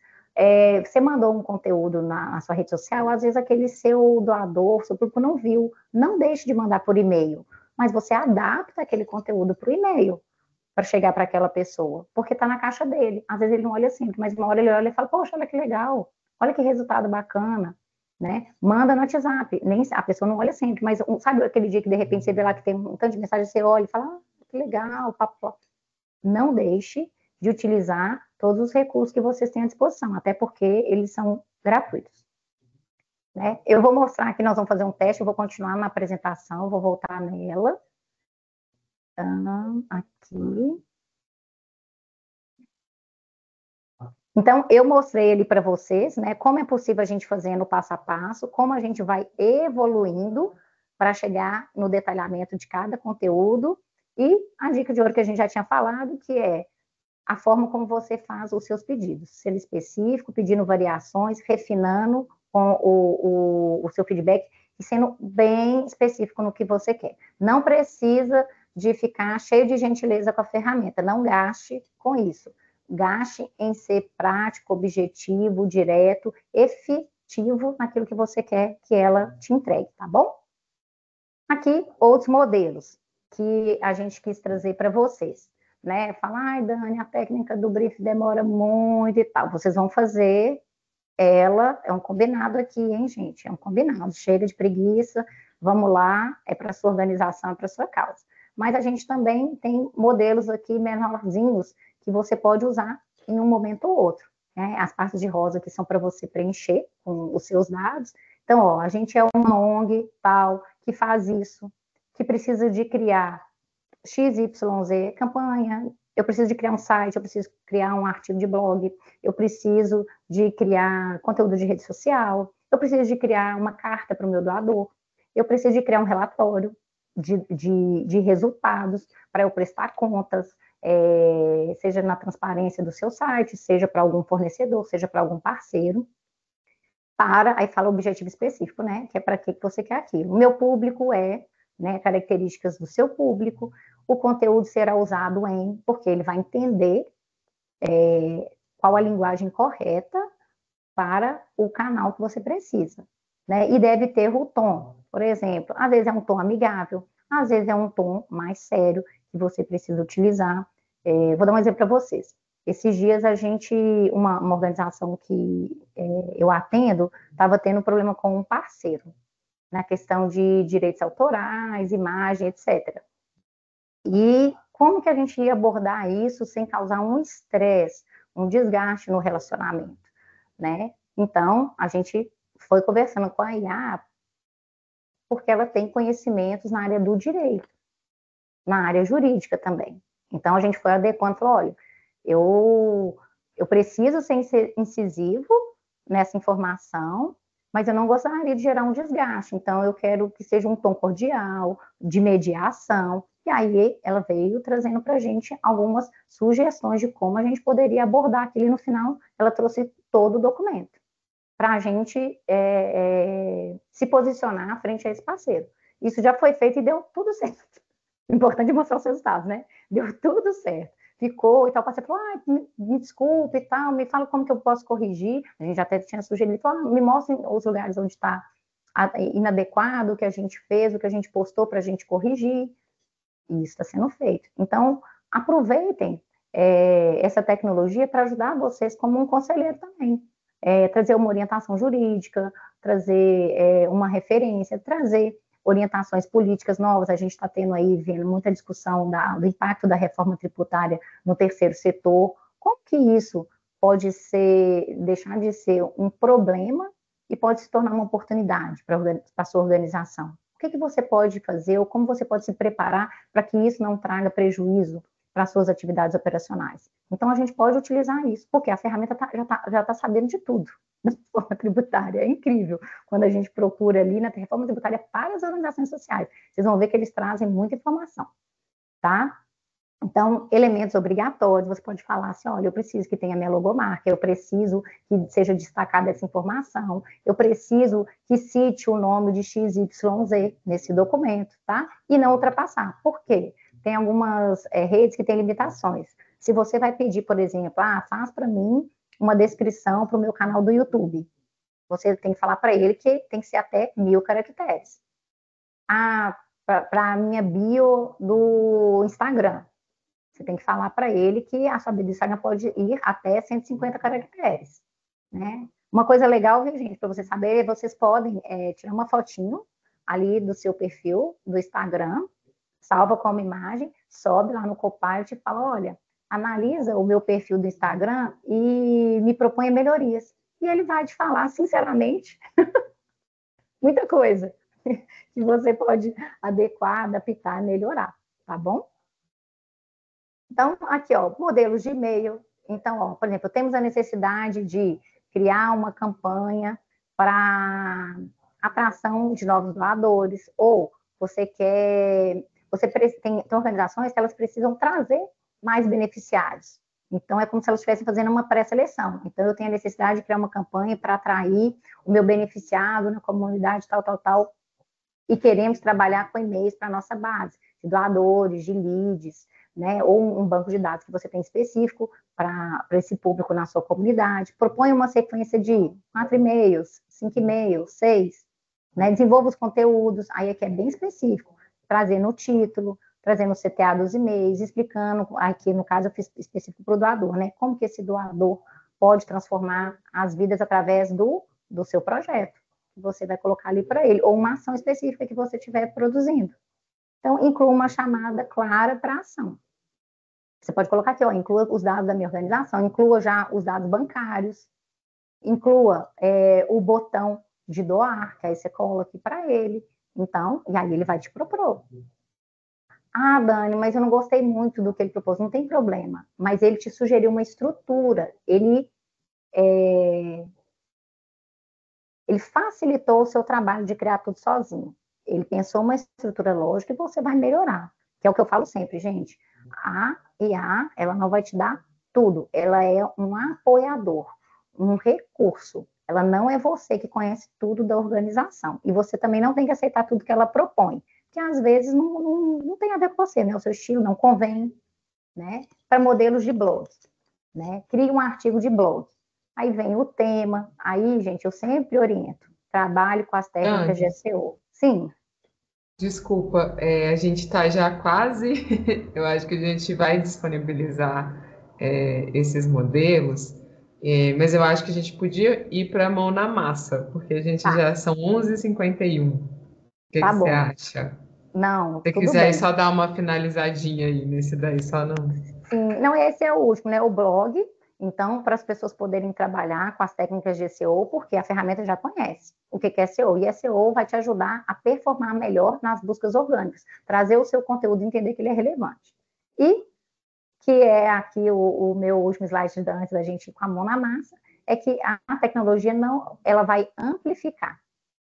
Você mandou um conteúdo na sua rede social, às vezes aquele seu doador, seu grupo não viu. Não deixe de mandar por e-mail, mas você adapta aquele conteúdo para o e-mail para chegar para aquela pessoa, porque está na caixa dele. Às vezes ele não olha sempre, mas uma hora ele olha e fala, poxa, olha que legal, olha que resultado bacana, né? Manda no WhatsApp, nem a pessoa não olha sempre, mas sabe aquele dia que de repente você vê lá que tem um tanto de mensagem, você olha e fala, que legal, papo. Não deixe de utilizar todos os recursos que vocês têm à disposição, até porque eles são gratuitos. Né? Eu vou mostrar aqui, nós vamos fazer um teste, eu vou continuar na apresentação, vou voltar nela. Aqui. Então, eu mostrei ele para vocês, né? Como é possível a gente fazer no passo a passo, como a gente vai evoluindo para chegar no detalhamento de cada conteúdo. E a dica de ouro que a gente já tinha falado, que é a forma como você faz os seus pedidos, sendo específico, pedindo variações, refinando com o seu feedback e sendo bem específico no que você quer. Não precisa de ficar cheio de gentileza com a ferramenta, não gaste com isso. Gaste em ser prático, objetivo, direto, efetivo naquilo que você quer que ela te entregue, tá bom? Aqui, outros modelos que a gente quis trazer para vocês, né? Falar, ai, Dani, a técnica do brief demora muito e tal. Vocês vão fazer ela, é um combinado aqui, hein, gente? É um combinado, chega de preguiça, vamos lá, é para sua organização, é para sua causa. Mas a gente também tem modelos aqui menorzinhos que você pode usar em um momento ou outro. Né? As partes de rosa que são para você preencher com os seus dados. Então, ó, a gente é uma ONG tal que faz isso, que precisa de criar XYZ campanha, eu preciso de criar um site, eu preciso criar um artigo de blog, eu preciso de criar conteúdo de rede social, eu preciso de criar uma carta para o meu doador, eu preciso de criar um relatório de resultados para eu prestar contas, seja na transparência do seu site, seja para algum fornecedor, seja para algum parceiro, aí fala o objetivo específico, né, que é para que você quer aquilo. O meu público né, características do seu público, o conteúdo será usado porque ele vai entender qual a linguagem correta para o canal que você precisa, né? E deve ter o tom, por exemplo, às vezes é um tom amigável, Às vezes é um tom mais sério que você precisa utilizar. Vou dar um exemplo para vocês. Esses dias uma organização que eu atendo, estava tendo problema com um parceiro, na questão de direitos autorais, imagem, etc. E como que a gente ia abordar isso sem causar um estresse, um desgaste no relacionamento, né? Então, a gente foi conversando com a IA, porque ela tem conhecimentos na área do direito, na área jurídica também. Então, a gente foi adequando, falou, olha, eu preciso ser incisivo nessa informação, mas eu não gostaria de gerar um desgaste, então eu quero que seja um tom cordial, de mediação, e aí ela veio trazendo para a gente algumas sugestões de como a gente poderia abordar aquilo, e no final ela trouxe todo o documento, para a gente se posicionar frente a esse parceiro. Isso já foi feito e deu tudo certo. Importante é mostrar os resultados, né? Deu tudo certo. Ficou e tal, o parceiro falou, me desculpe e tal, me fala como que eu posso corrigir. A gente já até tinha sugerido, falou, me mostrem os lugares onde está inadequado o que a gente fez, o que a gente postou para a gente corrigir. E isso está sendo feito. Então, aproveitem essa tecnologia para ajudar vocês como um conselheiro também. Trazer uma orientação jurídica, trazer uma referência, trazer orientações políticas novas. A gente está tendo aí, vendo muita discussão do impacto da reforma tributária no terceiro setor. Como que isso pode deixar de ser um problema e pode se tornar uma oportunidade para a sua organização? O que você pode fazer ou como você pode se preparar para que isso não traga prejuízo para as suas atividades operacionais? Então, a gente pode utilizar isso, porque a ferramenta já está sabendo de tudo da reforma tributária. É incrível quando a gente procura ali na reforma tributária para as organizações sociais. Vocês vão ver que eles trazem muita informação, tá? Então, elementos obrigatórios, você pode falar assim, olha, eu preciso que tenha minha logomarca, eu preciso que seja destacada essa informação, eu preciso que cite o nome de XYZ nesse documento, tá? E não ultrapassar. Por quê? Tem algumas redes que têm limitações. Se você vai pedir, por exemplo, faz para mim uma descrição para o meu canal do YouTube, você tem que falar para ele que tem que ser até 1000 caracteres. Para a minha bio do Instagram, você tem que falar para ele que a sua bio do Instagram pode ir até 150 caracteres, né? Uma coisa legal, viu, gente, para você saber, vocês podem tirar uma fotinho ali do seu perfil do Instagram, salva como imagem, sobe lá no Copilot e fala, olha, analisa o meu perfil do Instagram e me proponha melhorias. E ele vai te falar, sinceramente, muita coisa que você pode adequar, adaptar, melhorar, tá bom? Então, aqui, ó, modelos de e-mail. Então, ó, por exemplo, temos a necessidade de criar uma campanha para atração de novos doadores, ou tem organizações que elas precisam trazer mais beneficiários. Então, é como se elas estivessem fazendo uma pré-seleção. Então, eu tenho a necessidade de criar uma campanha para atrair o meu beneficiado na comunidade, tal, tal, tal, e queremos trabalhar com e-mails para a nossa base, de doadores, de leads, né, ou um banco de dados que você tem específico para esse público na sua comunidade. Propõe uma sequência de 4 e-mails, 5 e-mails, 6, né, desenvolva os conteúdos, aí aqui é bem específico, trazendo o título, trazendo o CTA dos e-mails, explicando, aqui no caso eu fiz específico para o doador, né, como que esse doador pode transformar as vidas através do seu projeto que você vai colocar ali para ele, ou uma ação específica que você estiver produzindo. Então, inclua uma chamada clara para a ação. Você pode colocar aqui, ó, inclua os dados da minha organização, inclua já os dados bancários, inclua o botão de doar, que aí você coloca aqui para ele. Então, e aí ele vai te propor. Dani, mas eu não gostei muito do que ele propôs. Não tem problema, mas ele te sugeriu uma estrutura, ele facilitou o seu trabalho de criar tudo sozinho. Ele pensou uma estrutura lógica e você vai melhorar. Que é o que eu falo sempre, gente. A IA, ela não vai te dar tudo. Ela é um apoiador, um recurso. Ela não é você que conhece tudo da organização. E você também não tem que aceitar tudo que ela propõe. Porque às vezes não tem a ver com você, né? O seu estilo não convém, né? Para modelos de blogs, né? Cria um artigo de blog. Aí vem o tema, aí, gente, eu sempre oriento. Trabalho com as técnicas de Dani, SEO. Sim. Desculpa, a gente está já quase. Eu acho que a gente vai disponibilizar esses modelos, mas eu acho que a gente podia ir para a mão na massa, porque a gente Tá, já são 11h51. O que tá que você bom. acha? Não, Se tudo quiser aí bem. só dar uma finalizadinha aí nesse daí, só não. Sim, não, esse é o último, né? O blog. Então, para as pessoas poderem trabalhar com as técnicas de SEO, porque a ferramenta já conhece o que é SEO. E SEO vai te ajudar a performar melhor nas buscas orgânicas, trazer o seu conteúdo e entender que ele é relevante. E que é aqui o meu último slide antes da gente ir com a mão na massa, é que a tecnologia não, ela vai amplificar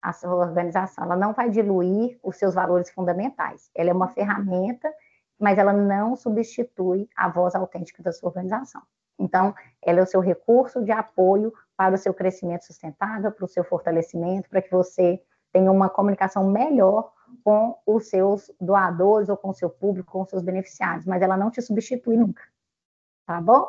a sua organização, ela não vai diluir os seus valores fundamentais. Ela é uma ferramenta, mas ela não substitui a voz autêntica da sua organização. Então, ela é o seu recurso de apoio para o seu crescimento sustentável, para o seu fortalecimento, para que você tenha uma comunicação melhor com os seus doadores ou com o seu público, com os seus beneficiários, mas ela não te substitui nunca, tá bom?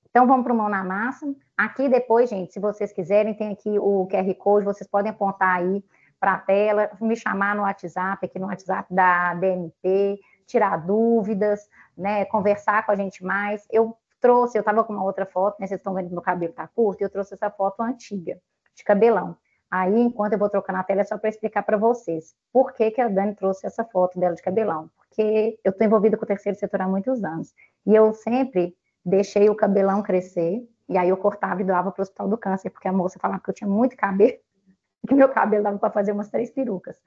Então, vamos para o mão na massa. Aqui depois, gente, se vocês quiserem, tem aqui o QR Code, vocês podem apontar aí para a tela, me chamar no WhatsApp, aqui no WhatsApp da DNP, tirar dúvidas, né, conversar com a gente mais. Eu estava com uma outra foto, né, vocês estão vendo que meu cabelo está curto, e eu trouxe essa foto antiga, de cabelão. Aí, enquanto eu vou trocar na tela, é só para explicar para vocês por que a Dani trouxe essa foto dela de cabelão. Porque eu estou envolvida com o terceiro setor há muitos anos. E eu sempre deixei o cabelão crescer, e aí eu cortava e doava para o Hospital do Câncer, porque a moça falava que eu tinha muito cabelo, que meu cabelo dava para fazer umas 3 perucas.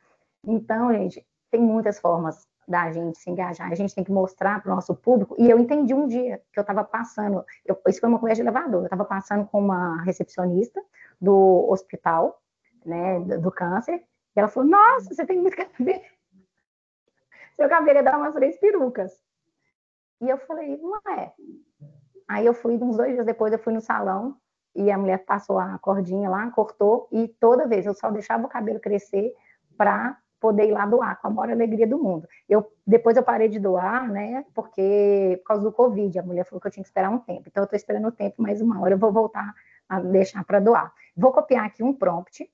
Então, gente, tem muitas formas da gente se engajar, a gente tem que mostrar para o nosso público, e eu entendi um dia que eu estava passando, isso foi uma conversa de elevador, eu estava passando com uma recepcionista do hospital, né, do câncer, e ela falou, nossa, você tem muito cabelo, seu cabelo ia dar umas 3 perucas. E eu falei, não é. Aí eu fui, uns 2 dias depois, eu fui no salão e a mulher passou a cordinha lá, cortou, e toda vez eu só deixava o cabelo crescer para poder ir lá doar, com a maior alegria do mundo. Depois eu parei de doar, né, porque por causa do Covid, a mulher falou que eu tinha que esperar um tempo. Então eu estou esperando o tempo, mais uma hora eu vou voltar a deixar para doar. Vou copiar aqui um prompt,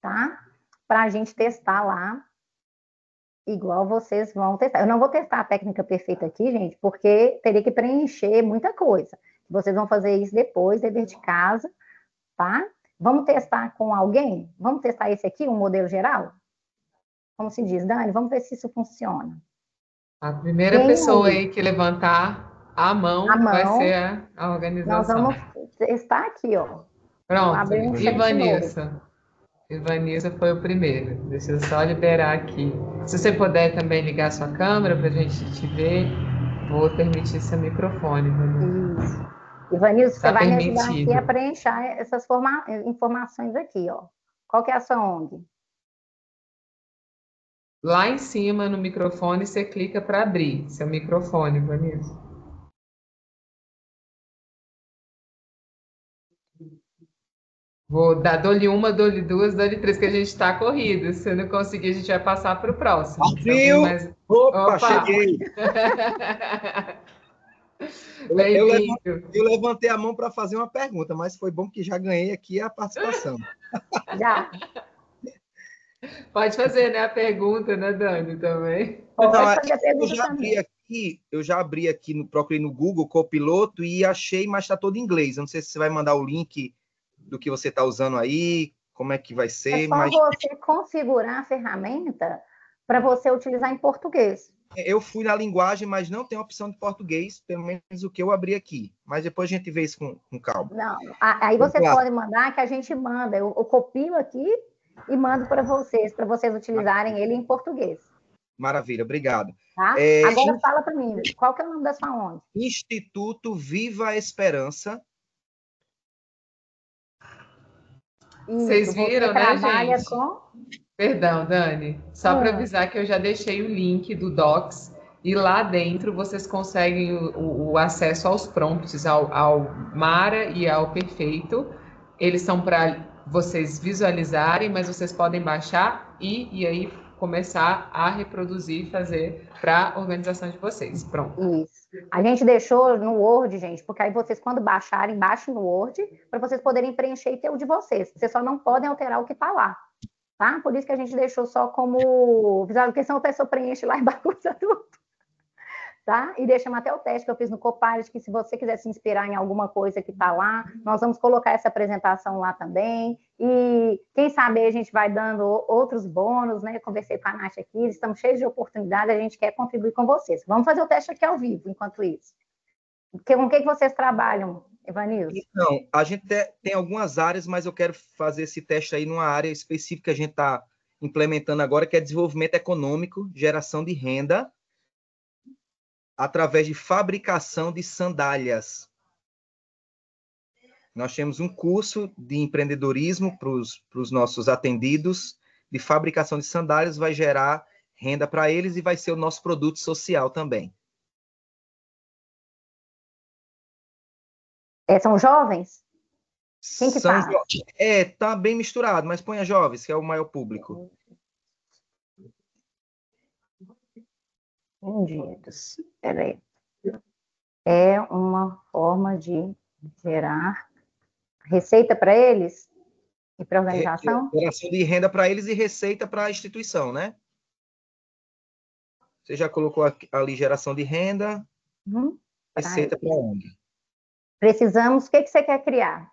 tá? Para a gente testar lá igual vocês vão testar. Eu não vou testar a técnica perfeita aqui, gente, porque teria que preencher muita coisa. Vocês vão fazer isso depois, dever de casa, tá? Vamos testar com alguém? Vamos testar esse aqui, um modelo geral? Como se diz, Dani, vamos ver se isso funciona. A primeira Quem pessoa aí? aí que levantar a A mão vai ser mão. a Nós organização. vamos testar aqui, ó. Vou Pronto, abrir um chat novo. Ivanilson. Ivanilson foi o primeiro. Deixa eu só liberar aqui. Se você puder também ligar sua câmera para a gente te ver, vou permitir seu microfone, Ivanilson. Isso. Ivanilson, você Está vai me ajudar aqui a permitido. preencher essas informações aqui, ó. Qual que é a sua ONG? Lá em cima no microfone você clica para abrir seu microfone, Ivanilson. Vou dar, dou-lhe uma, dou-lhe duas, dou-lhe três, que a gente está corrido. Se eu não conseguir, a gente vai passar para o próximo. Se alguém Abriu! mais. Opa, Opa! cheguei! Eu, Bem-vindo. eu levantei a mão para fazer uma pergunta, mas foi bom que já ganhei aqui a participação. Já. Pode fazer, né, a pergunta, né, Dani, também. Não, Pode fazer a eu pergunta já abri também. aqui, procurei no Google Copiloto e achei, mas está todo em inglês. Eu não sei se você vai mandar o link do que você está usando aí, como é que vai É ser, só mas você configurar a ferramenta para você utilizar em português. eu fui na linguagem, mas não tem opção de português, pelo menos o que eu abri aqui. Mas depois a gente vê isso com calma. Não, aí Vamos vocês lá. podem mandar que a gente manda. Eu copio aqui e mando para vocês utilizarem ele em português. Maravilha, obrigado. Tá? Agora fala para mim, qual que é o nome da sua ONG? Instituto Viva a Esperança. Isso, Vocês você viram, né, trabalha gente? com. Perdão, Dani. Só para avisar que eu já deixei o link do Docs e lá dentro vocês conseguem o acesso aos prompts, ao Mara e ao Perfeito. Eles são para vocês visualizarem, mas vocês podem baixar e aí começar a reproduzir e fazer para a organização de vocês. Pronto. Isso. A gente deixou no Word, gente, porque aí vocês, quando baixarem, baixem no Word, para vocês poderem preencher e ter o de vocês. Vocês só não podem alterar o que está lá. tá? Por isso que a gente deixou só como visual, porque senão a pessoa preenche lá e bagunça tudo. Tá? E deixamos até o teste que eu fiz no Copilot, que se você quiser se inspirar em alguma coisa que está lá, nós vamos colocar essa apresentação lá também, e quem sabe a gente vai dando outros bônus, né? Eu conversei com a Nath aqui, estamos cheios de oportunidades, a gente quer contribuir com vocês. Vamos fazer o teste aqui ao vivo, enquanto isso. Com o que vocês trabalham, Evanilson? Então, a gente tem algumas áreas, mas eu quero fazer esse teste aí numa área específica que a gente está implementando agora, que é desenvolvimento econômico, geração de renda, através de fabricação de sandálias. Nós temos um curso de empreendedorismo para os nossos atendidos, de fabricação de sandálias, vai gerar renda para eles e vai ser o nosso produto social também. São jovens? Quem que faz? Tá bem misturado, mas põe a jovens, que é o maior público. Entendidos. Peraí. É uma forma de gerar receita para eles e para a organização? Geração de renda para eles e receita para a instituição, né? Você já colocou ali geração de renda, receita para onde? Precisamos, o que você quer criar?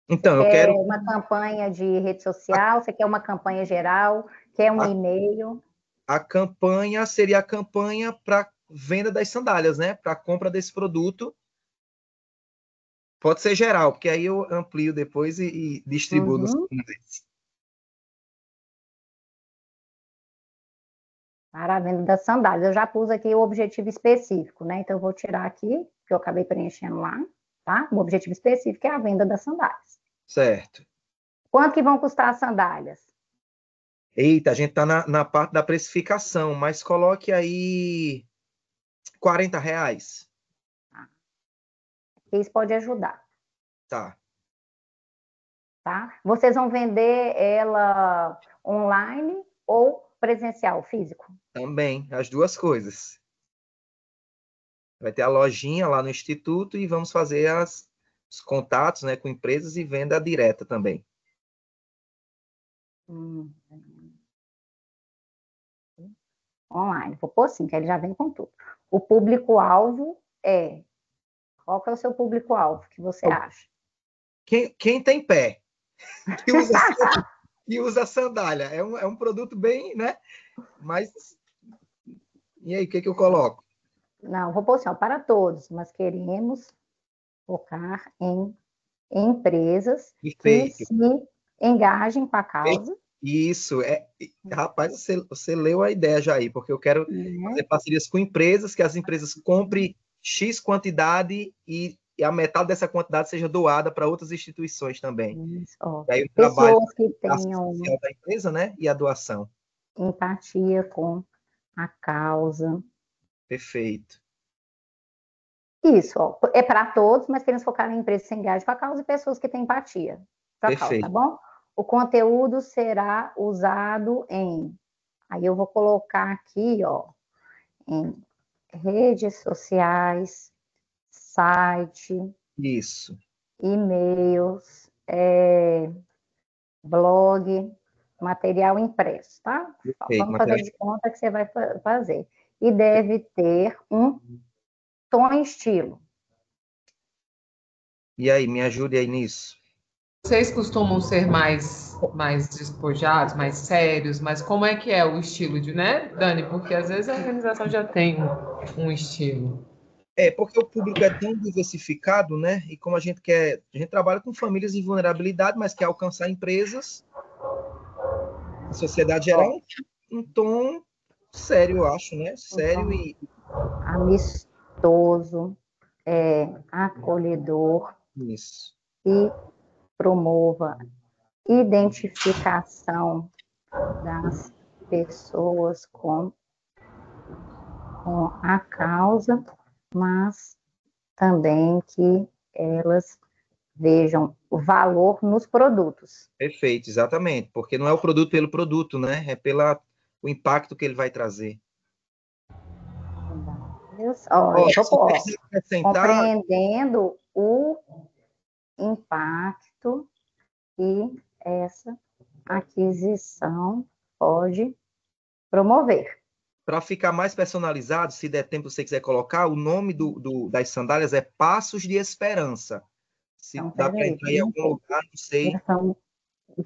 Então, você eu quer quero... uma campanha de rede social, você quer uma campanha geral, quer um e-mail? A campanha seria a campanha para venda das sandálias, né? Para compra desse produto. Pode ser geral, porque aí eu amplio depois e distribuo nos canais. Para a venda das sandálias. Eu já pus aqui o objetivo específico, né? Então, eu vou tirar aqui, que eu acabei preenchendo lá, tá? O objetivo específico é a venda das sandálias. Certo. Quanto que vão custar as sandálias? Eita, a gente está na parte da precificação, mas coloque aí R$40. Isso pode ajudar. Tá. Tá? Vocês vão vender ela online ou presencial, físico? Também, as duas coisas. Vai ter a lojinha lá no Instituto e vamos fazer os contatos, né, com empresas e venda direta também. Online. Vou pôr sim, que ele já vem com tudo. O público-alvo é... Qual que é o seu público-alvo que você acha? Quem tem pé, que usa sandália. É um produto bem, né? Mas, e aí, o que eu coloco? Não, vou pôr assim, ó, para todos, mas queremos focar em empresas que se engajem com a causa. Isso, rapaz, você leu a ideia já aí, porque eu quero fazer parcerias com empresas, que as empresas comprem X quantidade e a metade dessa quantidade seja doada para outras instituições também. Isso, ó. E aí o Pessoas trabalho que tenham da empresa, né? E a doação. Empatia com a causa. Perfeito. Isso, ó, é para todos, mas queremos focar em empresas que se engajam com a causa e pessoas que têm empatia com a causa, tá bom? O conteúdo será usado em... Aí eu vou colocar aqui, ó, em redes sociais, site, isso, e-mails, blog, material impresso, tá? Perfeito, vamos fazer de conta que você vai fazer. E deve ter um tom e estilo. E aí, me ajude aí nisso. Vocês costumam ser mais despojados, mais sérios, mas como é que é o estilo de, né, Dani? Porque às vezes a organização já tem um estilo. Porque o público é tão diversificado, né? E como a gente trabalha com famílias em vulnerabilidade, mas quer alcançar empresas, a sociedade geral, um tom sério, eu acho, né? Sério e amistoso, acolhedor. Isso. E promova identificação das pessoas com a causa, mas também que elas vejam o valor nos produtos. Perfeito, exatamente, porque não é o produto pelo produto, né? É o impacto que ele vai trazer. Compreendendo o impacto que essa aquisição pode promover. Para ficar mais personalizado, se der tempo você quiser colocar, o nome das sandálias é Passos de Esperança. Se Então, dá para peraí, entrar em algum lugar, não sei.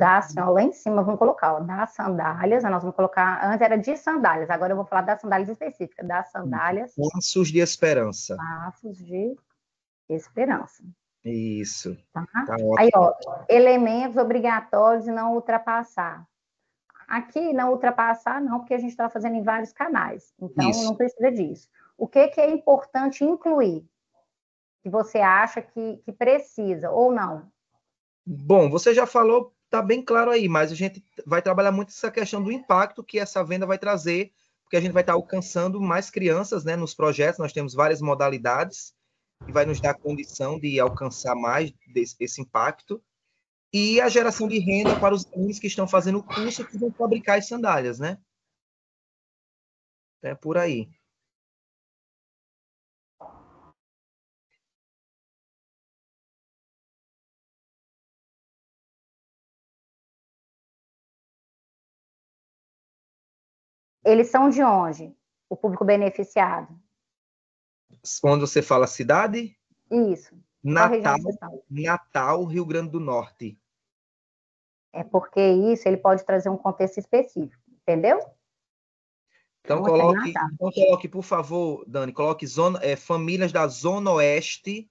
Assim, ó, lá em cima, vamos colocar, ó, das sandálias, nós vamos colocar, antes era de sandálias, agora eu vou falar das sandálias específicas, das sandálias, Passos de Esperança. Passos de Esperança. Isso. Tá? Tá Aí, ótimo. ó, elementos obrigatórios e não ultrapassar. Aqui, não ultrapassar, não, porque a gente está fazendo em vários canais, então Isso. não precisa disso. O que é importante incluir? Que você acha que precisa, ou não? Bom, você já falou, tá bem claro aí, mas a gente vai trabalhar muito essa questão do impacto que essa venda vai trazer, porque a gente vai estar alcançando mais crianças, né, nos projetos. Nós temos várias modalidades que vai nos dar condição de alcançar mais desse impacto. E a geração de renda para os alunos que estão fazendo o curso que vão fabricar as sandálias, né? É por aí. Eles são de onde? O público beneficiado? Quando você fala cidade, Isso. Qual região Natal, vocês estão? Natal, Rio Grande do Norte. É porque isso ele pode trazer um contexto específico, entendeu? Então coloque, por favor, Dani, coloque famílias da Zona Oeste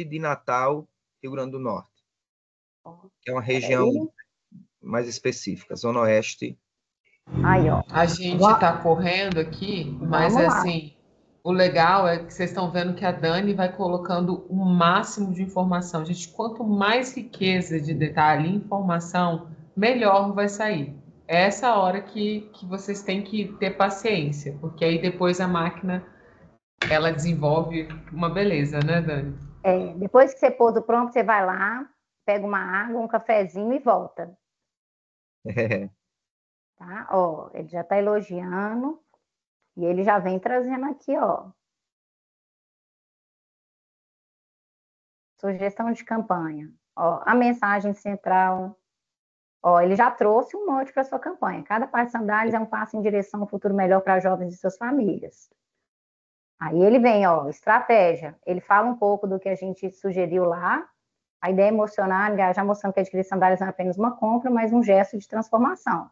de Natal, Rio Grande do Norte, que é uma região mais específica, Zona Oeste. Aí, ó. A gente está correndo aqui, mas Vamos lá. assim, o legal é que vocês estão vendo que a Dani vai colocando o máximo de informação. Gente, quanto mais riqueza de detalhe e informação, melhor vai sair. É essa hora que vocês têm que ter paciência, porque aí depois a máquina ela desenvolve uma beleza, né, Dani? Depois que você pôs o prompt, você vai lá, pega uma água, um cafezinho e volta. Tá? Ó, ele já está elogiando e ele já vem trazendo aqui, ó. Sugestão de campanha. Ó, a mensagem central. Ó, ele já trouxe um mote para sua campanha. Cada par de sandálias é um passo em direção a um futuro melhor para jovens e suas famílias. Aí ele vem, ó, estratégia. Ele fala um pouco do que a gente sugeriu lá. A ideia é emocionar, engajar, mostrando que adquirir sandálias não é apenas uma compra, mas um gesto de transformação.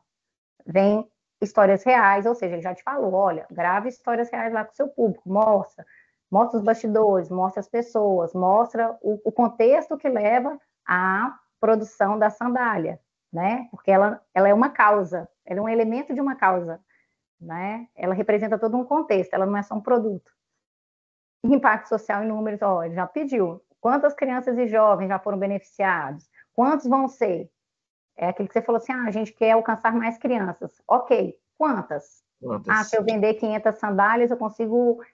Vem histórias reais, ou seja, ele já te falou, olha, grave histórias reais lá com o seu público, mostra os bastidores, mostra as pessoas, mostra o contexto que leva à produção da sandália, né? Porque ela é uma causa, ela é um elemento de uma causa, né? Ela representa todo um contexto, ela não é só um produto. Impacto social em números, ó, ele já pediu. Quantas crianças e jovens já foram beneficiados? Quantos vão ser? É aquilo que você falou assim, a gente quer alcançar mais crianças. Ok, quantas? Se eu vender 500 sandálias, eu consigo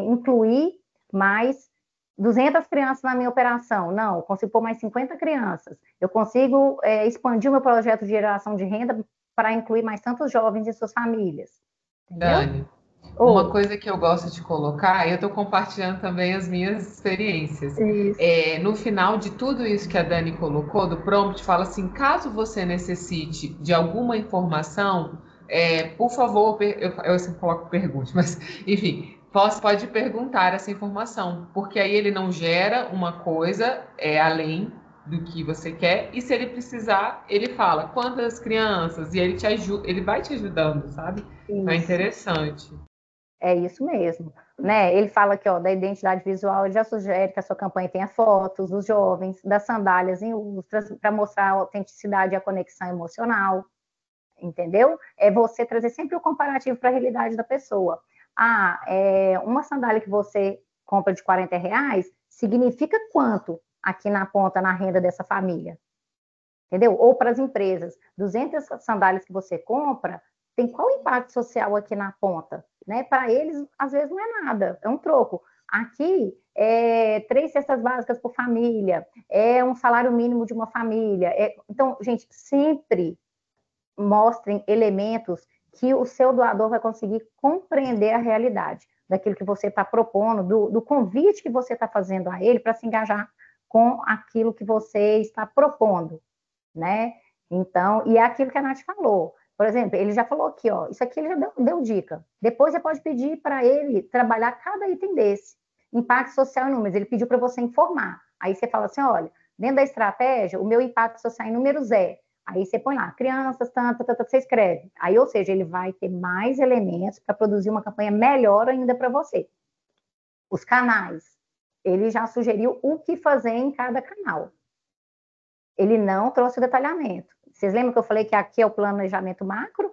incluir mais 200 crianças na minha operação. Não, eu consigo pôr mais 50 crianças. Eu consigo expandir o meu projeto de geração de renda para incluir mais tantos jovens e suas famílias. Entendeu? Dani, uma coisa que eu gosto de colocar, e eu estou compartilhando também as minhas experiências. No final de tudo isso que a Dani colocou, do prompt, fala assim: caso você necessite de alguma informação, por favor, eu sempre coloco pergunte, mas enfim, pode perguntar essa informação, porque aí ele não gera uma coisa além do que você quer, e se ele precisar, ele fala quantas crianças, e ele te ajuda, ele vai te ajudando, sabe? Então é interessante. É isso mesmo, né? Ele fala aqui, ó, da identidade visual, ele já sugere que a sua campanha tenha fotos dos jovens, das sandálias em lustras, para mostrar a autenticidade e a conexão emocional, entendeu? É você trazer sempre o comparativo para a realidade da pessoa. Uma sandália que você compra de R$ 40 significa quanto aqui na ponta, na renda dessa família? Entendeu? Ou para as empresas, 200 sandálias que você compra, tem qual impacto social aqui na ponta? Né? Para eles, às vezes, não é nada, é um troco. Aqui, 3 cestas básicas por família, é um salário mínimo de uma família. Então, gente, sempre mostrem elementos que o seu doador vai conseguir compreender a realidade daquilo que você está propondo, do convite que você está fazendo a ele para se engajar com aquilo que você está propondo, né? Então, e é aquilo que a Nath falou. Por exemplo, ele já falou aqui, ó, isso aqui ele já deu dica. Depois você pode pedir para ele trabalhar cada item desse. Impacto social em números, ele pediu para você informar. Aí você fala assim, olha, dentro da estratégia, o meu impacto social em números é. Aí você põe lá, crianças, tanto, você escreve. Aí, ou seja, ele vai ter mais elementos para produzir uma campanha melhor ainda para você. Os canais, ele já sugeriu o que fazer em cada canal. Ele não trouxe o detalhamento. Vocês lembram que eu falei que aqui é o planejamento macro?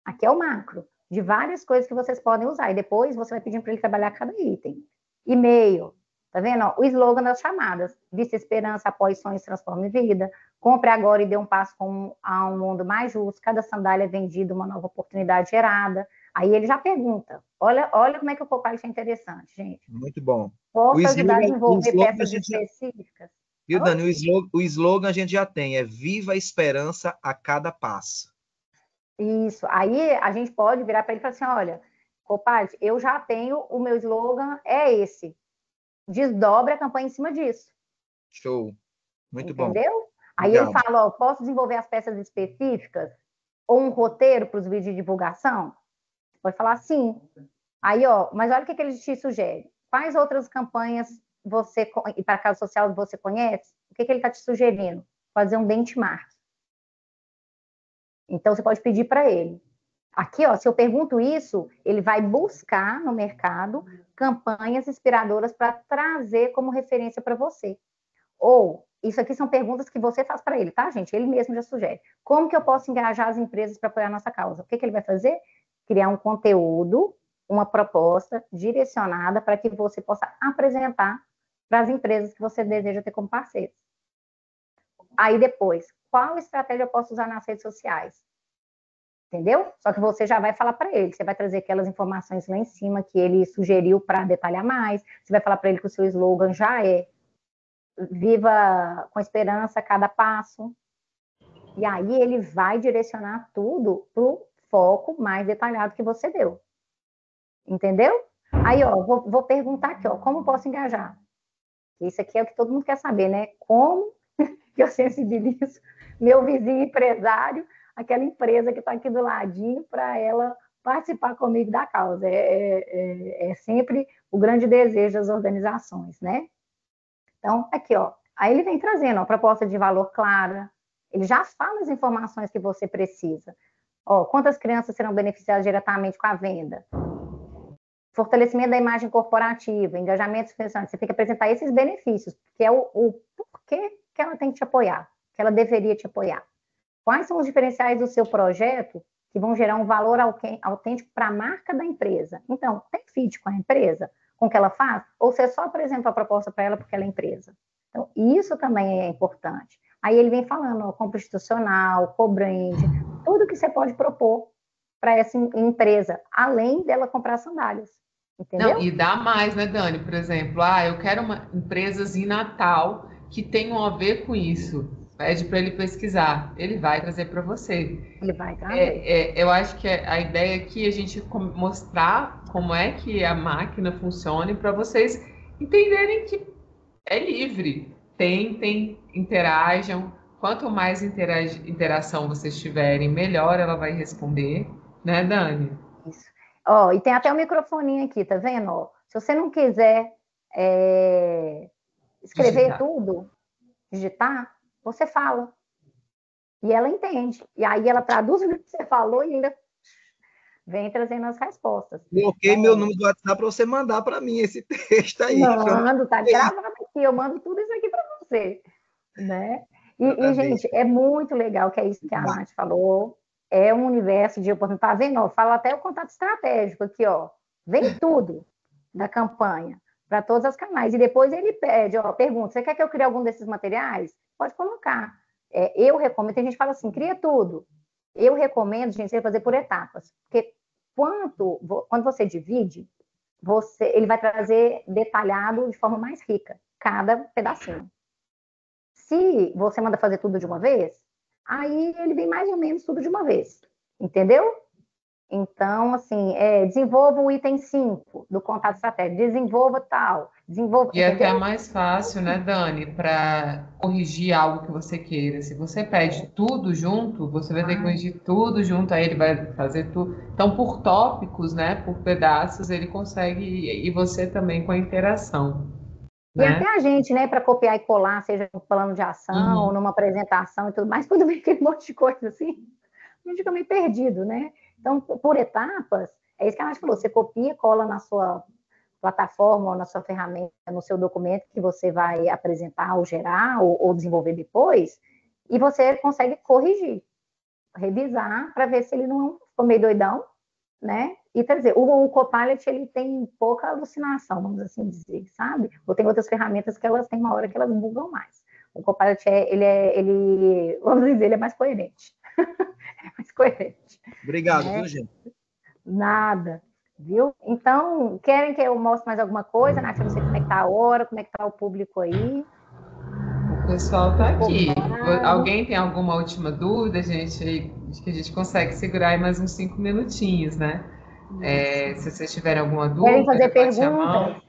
Aqui é o macro, de várias coisas que vocês podem usar. E depois você vai pedindo para ele trabalhar cada item. E-mail, tá vendo? Ó, o slogan das chamadas. Vista esperança, apoie sonhos, transforme vida. Compre agora e dê um passo a um mundo mais justo. Cada sandália é vendida, uma nova oportunidade gerada. Aí ele já pergunta. Olha como é que o Copilot é interessante, gente. Muito bom. Posso ajudar a desenvolver peças a específicas? Viu, Dani? O slogan a gente já tem, é Viva a Esperança a cada passo. Isso. Aí a gente pode virar para ele e falar assim, olha, Copilot, eu já tenho, o meu slogan é esse. Desdobre a campanha em cima disso. Show. Muito bom. Entendeu? Aí Obrigado. ele fala, ó, posso desenvolver as peças específicas? Ou um roteiro para os vídeos de divulgação? Pode falar sim. Aí, ó, mas olha o que ele te sugere. Quais outras campanhas você, e para caso social, você conhece? O que ele está te sugerindo? Fazer um benchmark. Então, você pode pedir para ele. Aqui, ó, se eu pergunto isso, ele vai buscar no mercado campanhas inspiradoras para trazer como referência para você. Ou, isso aqui são perguntas que você faz para ele, tá, gente? Ele mesmo já sugere. Como que eu posso engajar as empresas para apoiar a nossa causa? O que ele vai fazer? Criar um conteúdo, uma proposta direcionada para que você possa apresentar para as empresas que você deseja ter como parceiros. Aí depois, qual estratégia eu posso usar nas redes sociais? Entendeu? Só que você já vai falar para ele, você vai trazer aquelas informações lá em cima que ele sugeriu para detalhar mais, você vai falar para ele que o seu slogan já é viva com esperança a cada passo, e aí ele vai direcionar tudo para o foco mais detalhado que você deu. Entendeu? Aí, ó, vou perguntar aqui, ó, como posso engajar? Isso aqui é o que todo mundo quer saber, né? Como que eu sensibilizo meu vizinho empresário, aquela empresa que está aqui do ladinho, para ela participar comigo da causa. É sempre o grande desejo das organizações, né? Então, aqui, ó. Aí ele vem trazendo, ó, proposta de valor clara. Ele já fala as informações que você precisa. Ó, quantas crianças serão beneficiadas diretamente com a venda? Fortalecimento da imagem corporativa, engajamento financeiro. Você tem que apresentar esses benefícios, que é o porquê que ela tem que te apoiar, que ela deveria te apoiar. Quais são os diferenciais do seu projeto que vão gerar um valor autêntico para a marca da empresa? Então, tem fit com a empresa, com o que ela faz? Ou você só apresenta a proposta para ela porque ela é empresa? Então, isso também é importante. Aí ele vem falando, ó, compra institucional, co-brand, tudo que você pode propor para essa empresa, além dela comprar sandálias. Entendeu? Não, e dá mais, né, Dani? Por exemplo, eu quero empresas em Natal que tenham a ver com isso. Pede para ele pesquisar, ele vai trazer para você. Ele vai trazer. Eu acho que a ideia aqui é a gente mostrar como é que a máquina funciona para vocês entenderem que é livre. Tentem, interajam. Quanto mais interação vocês tiverem, melhor ela vai responder, né, Dani? Isso. Ó, e tem até o microfoninho aqui, tá vendo? Ó, se você não quiser escrever tudo, digitar, você fala. E ela entende. E aí ela traduz o que você falou e ainda vem trazendo as respostas. Coloquei meu número do WhatsApp para você mandar para mim esse texto aí. Mando, tá gravado aqui, eu mando tudo isso aqui para você. Né? E, gente, é muito legal que é isso que a Nath falou. É um universo de oportunidade. Tá vendo? Ó, fala até o contato estratégico aqui, ó. Vem tudo da campanha para todos os canais. E depois ele pede, ó, pergunta: você quer que eu crie algum desses materiais? Pode colocar. Eu recomendo, tem gente que fala assim, cria tudo. Eu recomendo, gente, você fazer por etapas. Porque quando você divide, ele vai trazer detalhado de forma mais rica, cada pedacinho. Se você manda fazer tudo de uma vez, aí ele vem mais ou menos tudo de uma vez. Entendeu? Então, assim, desenvolva o item 5 do contato estratégico, desenvolva tal, desenvolver. E até é mais fácil, né, Dani, para corrigir algo que você queira. Se você pede tudo junto, você vai ter que corrigir tudo junto, aí ele vai fazer tudo. Então, por tópicos, né, por pedaços, ele consegue, e você também com a interação, E até né? a gente, né, para copiar e colar, seja no plano de ação, ou Uhum. numa apresentação e tudo mais, quando vem aquele monte de coisa assim, a gente fica meio perdido, né? Então, por etapas, é isso que a Nath falou, você copia, cola na sua plataforma ou na sua ferramenta, no seu documento que você vai apresentar ou gerar ou desenvolver depois, e você consegue corrigir, revisar para ver se ele não ficou meio doidão, né? E quer dizer, o Copilot ele tem pouca alucinação, vamos assim dizer, sabe? Ou tem outras ferramentas que elas têm uma hora que elas bugam mais. O Copilot vamos dizer, ele é mais coerente. É mais coerente. Obrigado, Né? viu, gente? Nada, viu? Então, querem que eu mostre mais alguma coisa, Nath? Eu não sei como é que tá a hora, como é que tá o público aí. O pessoal está aqui. Ocupado. Alguém tem alguma última dúvida, gente? Acho que a gente consegue segurar aí mais uns 5 minutinhos, né? Isso. Se vocês tiverem alguma Querem dúvida, fazer levante a mão. perguntas?